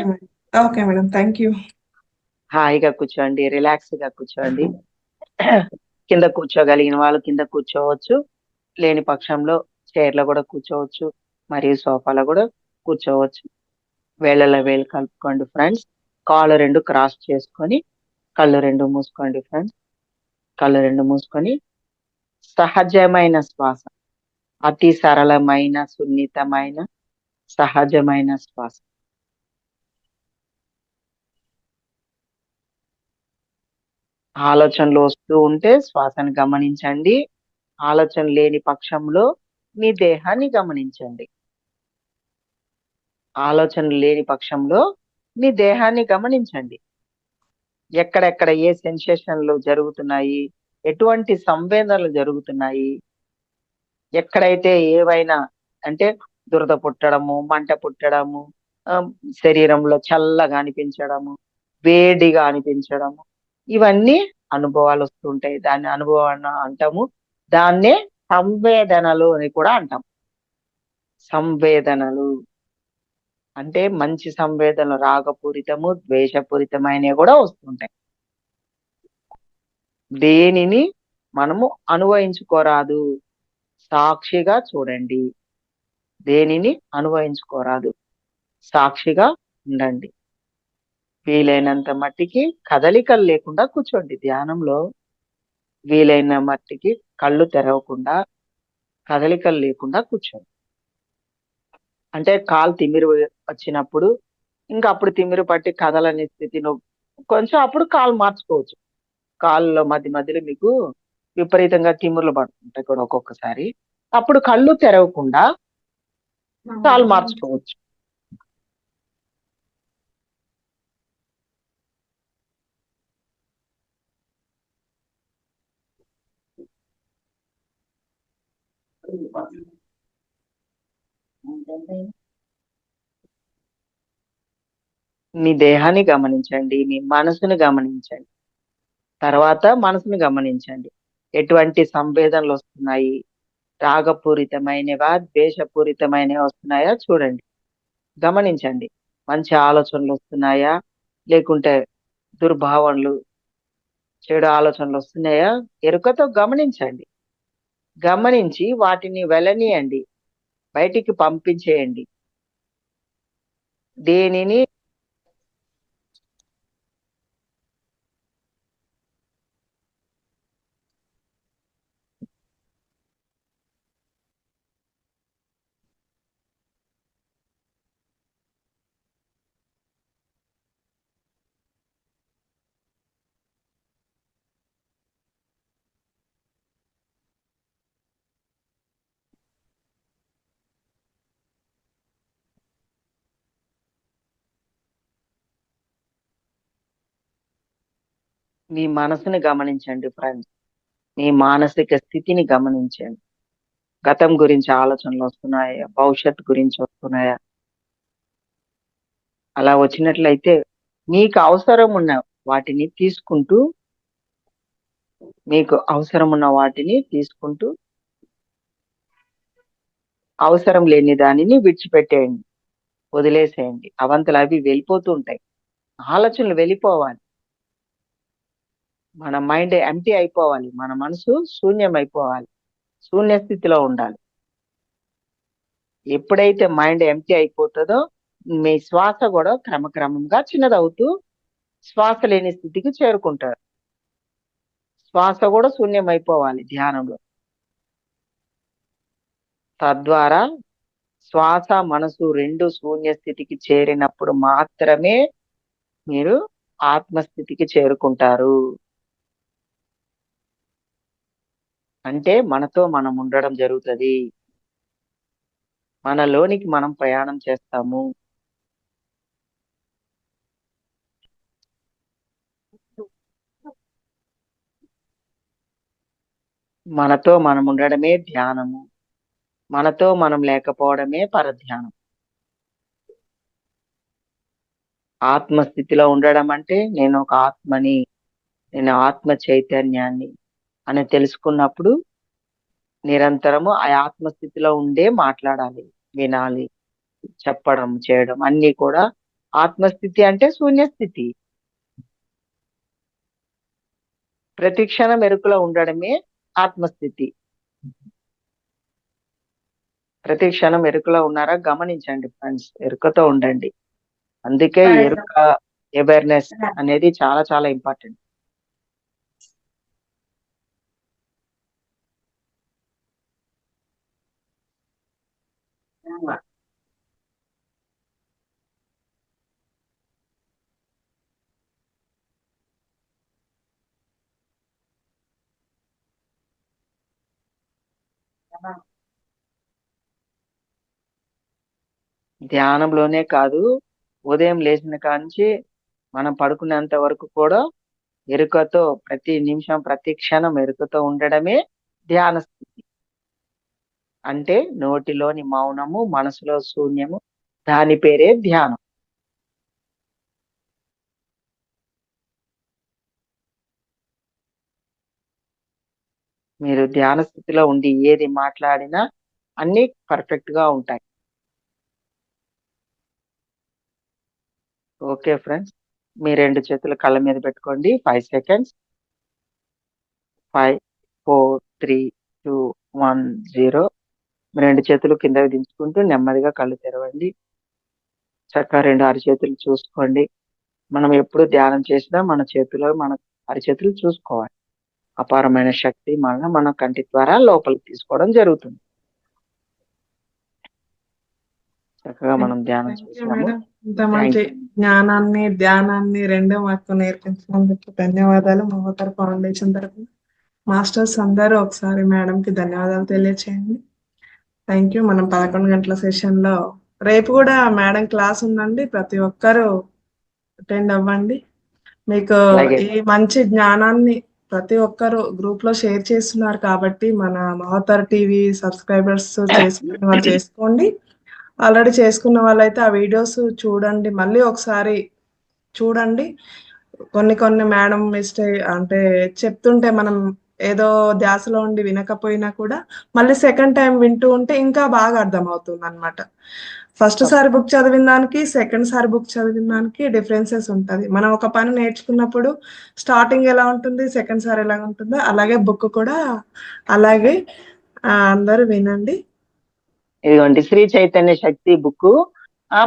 Okay madam. Thank you. హాయిగా కూర్చోండి, రిలాక్స్ గా కూర్చోండి. కింద కూర్చోగలిగిన వాళ్ళు కింద కూర్చోవచ్చు, లేని పక్షంలో చైర్ లో కూడా కూర్చోవచ్చు, మరియు సోఫాలో కూడా కూర్చోవచ్చు. వేళ్ళలో వేలు కలుపుకోండి ఫ్రెండ్స్. కాళ్ళు 2 క్రాస్ చేసుకొని కళ్ళు 2 మూసుకోండి ఫ్రెండ్స్. కళ్ళు 2 మూసుకొని సహజమైన శ్వాస, అతి సరళమైన, సున్నితమైన, సహజమైన శ్వాస. ఆలోచనలు వస్తూ ఉంటే శ్వాసను గమనించండి. ఆలోచన లేని పక్షంలో మీ దేహాన్ని గమనించండి. ఆలోచన లేని పక్షంలో మీ దేహాన్ని గమనించండి. ఎక్కడెక్కడ ఏ సెన్సేషన్లు జరుగుతున్నాయి, ఎటువంటి సంవేదనలు జరుగుతున్నాయి, ఎక్కడైతే ఏవైనా అంటే దురద పుట్టడము, మంట పుట్టడము, శరీరంలో చల్లగా అనిపించడము, వేడిగా అనిపించడము, ఇవన్నీ అనుభవాలు వస్తుంటాయి. దాన్ని అనుభవాన్ని అంటాము. దాన్నే సంవేదనలు అని కూడా అంటాం. సంవేదనలు అంటే మంచి సంవేదనలు, రాగపూరితము, ద్వేషపూరితమైనవి కూడా వస్తుంటాయి. దేనిని మనము అనుభవించుకోరాదు, సాక్షిగా చూడండి. దేనిని అనుభవించుకోరాదు, సాక్షిగా ఉండండి. వీలైనంత మట్టికి కదలికలు లేకుండా కూర్చోండి ధ్యానంలో. వీలైన మట్టికి కళ్ళు తెరవకుండా, కదలికలు లేకుండా కూర్చోండి. అంటే కాలు తిమ్మిరి వచ్చినప్పుడు ఇంకా అప్పుడు తిమ్మిరి పట్టి కదలని స్థితిలో కొంచెం అప్పుడు కాలు మార్చుకోవచ్చు. కాళ్ళలో మధ్యలో మీకు విపరీతంగా తిమ్ముర్లు పడుతుంటాయి కూడా ఒక్కొక్కసారి. అప్పుడు కళ్ళు తెరవకుండా కాలు మార్చుకోవచ్చు. మీ దేహాన్ని గమనించండి, మీ మనసుని గమనించండి. తర్వాత మనసుని గమనించండి. ఎటువంటి సంవేదనలు వస్తున్నాయి, రాగపూరితమైనవా, ద్వేషపూరితమైనవి వస్తున్నాయా చూడండి, గమనించండి. మంచి ఆలోచనలు వస్తున్నాయా, లేకుంటే దుర్భావనలు, చెడు ఆలోచనలు వస్తున్నాయా, ఎరుకతో గమనించండి. గమనించి వాటిని వెళ్ళనీయండి, బయటికి పంపించేయండి. దేనిని మీ మనసుని గమనించండి ఫ్రెండ్స్, మీ మానసిక స్థితిని గమనించండి. గతం గురించి ఆలోచనలు వస్తున్నాయా, భవిష్యత్తు గురించి వస్తున్నాయా? అలా వచ్చినట్లయితే మీకు అవసరం ఉన్న వాటిని తీసుకుంటూ, మీకు అవసరం ఉన్న వాటిని తీసుకుంటూ, అవసరం లేని దానిని విడిచిపెట్టేయండి, వదిలేసేయండి. అవంతలు అవి వెళ్ళిపోతూ ఉంటాయి, ఆలోచనలు వెళ్ళిపోవాలి. మన మైండ్ ఎంటీ అయిపోవాలి, మన మనసు శూన్యం అయిపోవాలి, శూన్య స్థితిలో ఉండాలి. ఎప్పుడైతే మైండ్ ఎంటీ అయిపోతుందో మీ శ్వాస కూడా క్రమక్రమంగా చిన్నదవుతూ శ్వాస లేని స్థితికి చేరుకుంటారు. శ్వాస కూడా శూన్యం అయిపోవాలి ధ్యానంలో. తద్వారా శ్వాస మనసు రెండు శూన్య స్థితికి చేరినప్పుడు మాత్రమే మీరు ఆత్మస్థితికి చేరుకుంటారు. అంటే మనతో మనం ఉండడం జరుగుతుంది, మనలోనికి మనం ప్రయాణం చేస్తాము. మనతో మనం ఉండడమే ధ్యానము, మనతో మనం లేకపోవడమే పరధ్యానం. ఆత్మస్థితిలో ఉండడం అంటే నేను ఒక ఆత్మని, నేను ఆత్మ చైతన్యాన్ని అని తెలుసుకున్నప్పుడు నిరంతరము ఆ ఆత్మస్థితిలో ఉండే మాట్లాడాలి, వినాలి, చెప్పడం, చేయడం అన్ని కూడా ఆత్మస్థితి అంటే శూన్యస్థితి. ప్రతి క్షణం ఎరుకలో ఉండడమే ఆత్మస్థితి. ప్రతి క్షణం ఎరుకలో ఉన్నారా గమనించండి ఫ్రెండ్స్, ఎరుకతో ఉండండి. అందుకే ఎరుక, అవేర్నెస్ అనేది చాలా చాలా ఇంపార్టెంట్. ధ్యానంలోనే కాదు, ఉదయం లేచిన కాంచి మనం పడుకునేంత వరకు కూడా ఎరుకతో, ప్రతి నిమిషం ప్రతి క్షణం ఎరుకతో ఉండడమే ధ్యాన స్థితి. అంటే నోటిలోని మౌనము, మనసులో శూన్యము, దాని పేరే ధ్యానం. మీరు ధ్యాన స్థితిలో ఉండి ఏది మాట్లాడినా అన్ని పర్ఫెక్ట్ గా ఉంటాయి. ఓకే ఫ్రెండ్స్, మీ రెండు చేతులు కళ్ళ మీద పెట్టుకోండి. 5 సెకండ్స్. 5, 4, 3, 2, 1, 0. రెండు చేతులు కిందకి దించుకుంటూ నెమ్మదిగా కళ్ళు తెరవండి. చక్కగా రెండు అరచేతులు చూసుకోండి. మనం ఎప్పుడు ధ్యానం చేసినా మన చేతిలో మన అరచేతులు చూసుకోవాలి. అపారమైన శక్తి మన కంటి ద్వారా లోపలికి తీసుకోవడం జరుగుతుంది. చక్కగా మనం ధ్యానం చేసాము. ఇంత మంచి జ్ఞానాన్ని, ధ్యానాన్ని రెండు మాకు నేర్పించినందుకు ధన్యవాదాలు. మహోత్తర ఫౌండేషన్ తరఫున మాస్టర్స్ అందరూ ఒకసారి మేడం కి ధన్యవాదాలు తెలియచేయండి. Thank you. మనం 11 గంటల సెషన్ లో రేపు కూడా మేడం క్లాస్ ఉందండి, ప్రతి ఒక్కరూ అటెండ్ అవ్వండి. మీకు ఈ మంచి జ్ఞానాన్ని ప్రతి ఒక్కరు గ్రూప్ లో షేర్ చేస్తున్నారు కాబట్టి మన మహోత్తర టీవీ సబ్స్క్రైబర్స్ చేసుకునే వాళ్ళు చేసుకోండి. ఆల్రెడీ చేసుకున్న వాళ్ళైతే ఆ వీడియోస్ చూడండి, మళ్ళీ ఒకసారి చూడండి. కొన్ని మేడం మిస్టేక్ అంటే చెప్తుంటే మనం ఏదో ధ్యాసలో ఉండి వినకపోయినా కూడా మళ్ళీ సెకండ్ టైం వింటూ ఉంటే ఇంకా బాగా అర్థమవుతుంది అనమాట. ఫస్ట్ సారి బుక్ చదివిన దానికి సెకండ్ సారి బుక్ చదివిన దానికి డిఫరెన్సెస్ ఉంటది. మనం ఒక పని నేర్చుకున్నప్పుడు స్టార్టింగ్ ఎలా ఉంటుంది, సెకండ్ సారి ఎలా ఉంటుందో అలాగే బుక్ కూడా అలాగే. అందరూ వినండి. ఇదిగోండి శ్రీ చైతన్య శక్తి బుక్.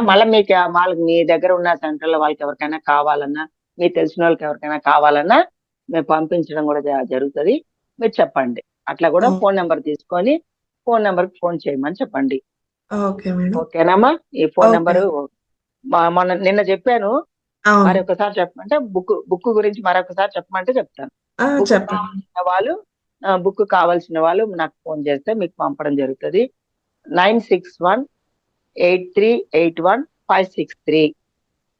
మళ్ళీ మీకు వాళ్ళకి మీ దగ్గర ఉన్న సెంటర్లో వాళ్ళకి ఎవరికైనా కావాలన్నా, మీకు తెలిసిన వాళ్ళకి ఎవరికైనా కావాలన్నా మేము పంపించడం కూడా జరుగుతుంది. మీరు చెప్పండి, అట్లా కూడా ఫోన్ నెంబర్ తీసుకొని ఫోన్ నెంబర్కి ఫోన్ చేయమని చెప్పండి. ఓకేనమ్మా? ఈ ఫోన్ నెంబరు మొన్న నిన్న చెప్పాను, మరొకసారి చెప్పమంటే బుక్ గురించి మరొకసారి చెప్పమంటే చెప్తాను. బుక్ కావాల్సిన వాళ్ళు నాకు ఫోన్ చేస్తే మీకు పంపడం జరుగుతుంది. 961-8381-563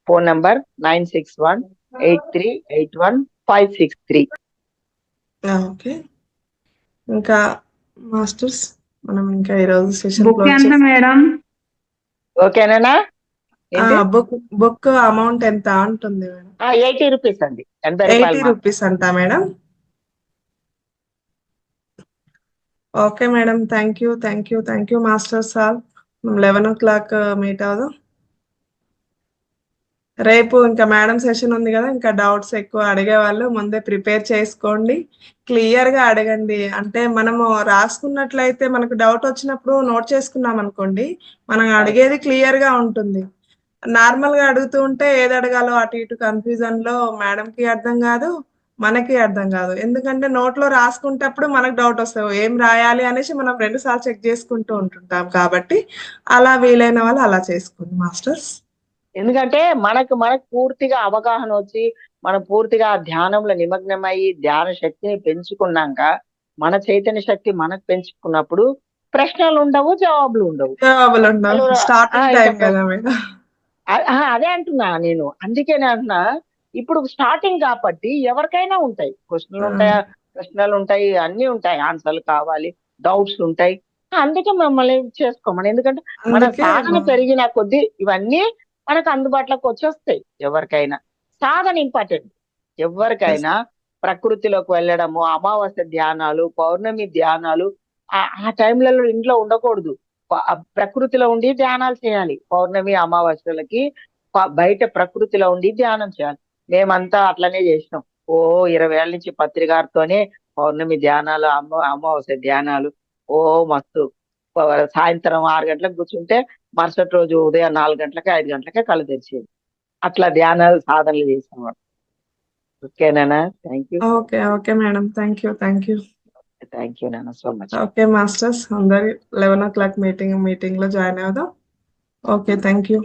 ఫోన్ నంబర్ 961-8381-563. ఓకే. ఇంకా మాస్టర్స్ మనం ఇంకా ఈరోజు సెషన్ మేడం. ఓకేనా? బుక్ అమౌంట్ ఎంత ఉంటుంది మేడం? 80 రూపీస్ అండి. 80 రూపీస్ అంట madam. Okay madam, thank you master sir. 11 o'clock meet అవుదాం. రేపు ఇంకా మేడం సెషన్ ఉంది కదా, ఇంకా డౌట్స్ ఎక్కువ అడిగే వాళ్ళు ముందే ప్రిపేర్ చేసుకోండి, క్లియర్ గా అడగండి. అంటే మనము రాసుకున్నట్లయితే మనకు డౌట్ వచ్చినప్పుడు నోట్ చేసుకున్నాం అనుకోండి, మనం అడిగేది క్లియర్ గా ఉంటుంది. నార్మల్ గా అడుగుతూ ఉంటే ఏది అడగాలో అటు ఇటు కన్ఫ్యూజన్ లో మేడం కి అర్థం కాదు, మనకి అర్థం కాదు. ఎందుకంటే నోట్ లో రాసుకుంటప్పుడు మనకు డౌట్ వస్తాయి, ఏం రాయాలి అనేసి మనం 2 సార్లు చెక్ చేసుకుంటూ ఉంటుంటాం. కాబట్టి అలా వీలైన వాళ్ళు అలా చేసుకోండి మాస్టర్స్. ఎందుకంటే మనకు పూర్తిగా అవగాహన వచ్చి మనం పూర్తిగా ధ్యానంలో నిమగ్నమయ్యి ధ్యాన శక్తిని పెంచుకున్నాక, మన చైతన్య శక్తి మనకు పెంచుకున్నప్పుడు ప్రశ్నలు ఉండవు, జవాబులు ఉండవు. అదే అంటున్నా నేను. అందుకేనే అంటున్నా, ఇప్పుడు స్టార్టింగ్ కాబట్టి ఎవరికైనా ఉంటాయి ప్రశ్నలు ఉంటాయి, అన్ని ఉంటాయి, ఆన్సర్లు కావాలి, డౌట్స్ ఉంటాయి. అందుకే మమ్మల్ని చేసుకోమని. ఎందుకంటే మన సాధన పెరిగిన కొద్దీ ఇవన్నీ మనకు అందుబాటులోకి వచ్చేస్తాయి. ఎవరికైనా సాధన ఇంపార్టెంట్. ఎవరికైనా ప్రకృతిలోకి వెళ్ళడము, అమావాస్య ధ్యానాలు, పౌర్ణమి ధ్యానాలు ఆ టైంలలో ఇంట్లో ఉండకూడదు. ప్రకృతిలో ఉండి ధ్యానాలు చేయాలి. పౌర్ణమి అమావాస్యలకి బయట ప్రకృతిలో ఉండి ధ్యానం చేయాలి. మేమంతా అట్లనే చేసినాం. 20 ఏళ్ళ నుంచి పత్రికారితోనే పౌర్ణమి ధ్యానాలు, అమావాస్య ధ్యానాలు. మస్తు. సాయంత్రం 6 గంటలకు కూర్చుంటే మరుసటి రోజు ఉదయం 4 గంటలకే 5 గంటలకే కళ్ళు తెరిచేది. అట్లా ధ్యానాలు సాధనలు చేసాం. ఓకేనా? Thank you. Okay madam, thank you నాన్న, సో మచ్. ఓకే మాస్టర్స్, అందరు 11 o'clock మీటింగ్ లో జాయిన్ అవుదాం. Okay, thank you.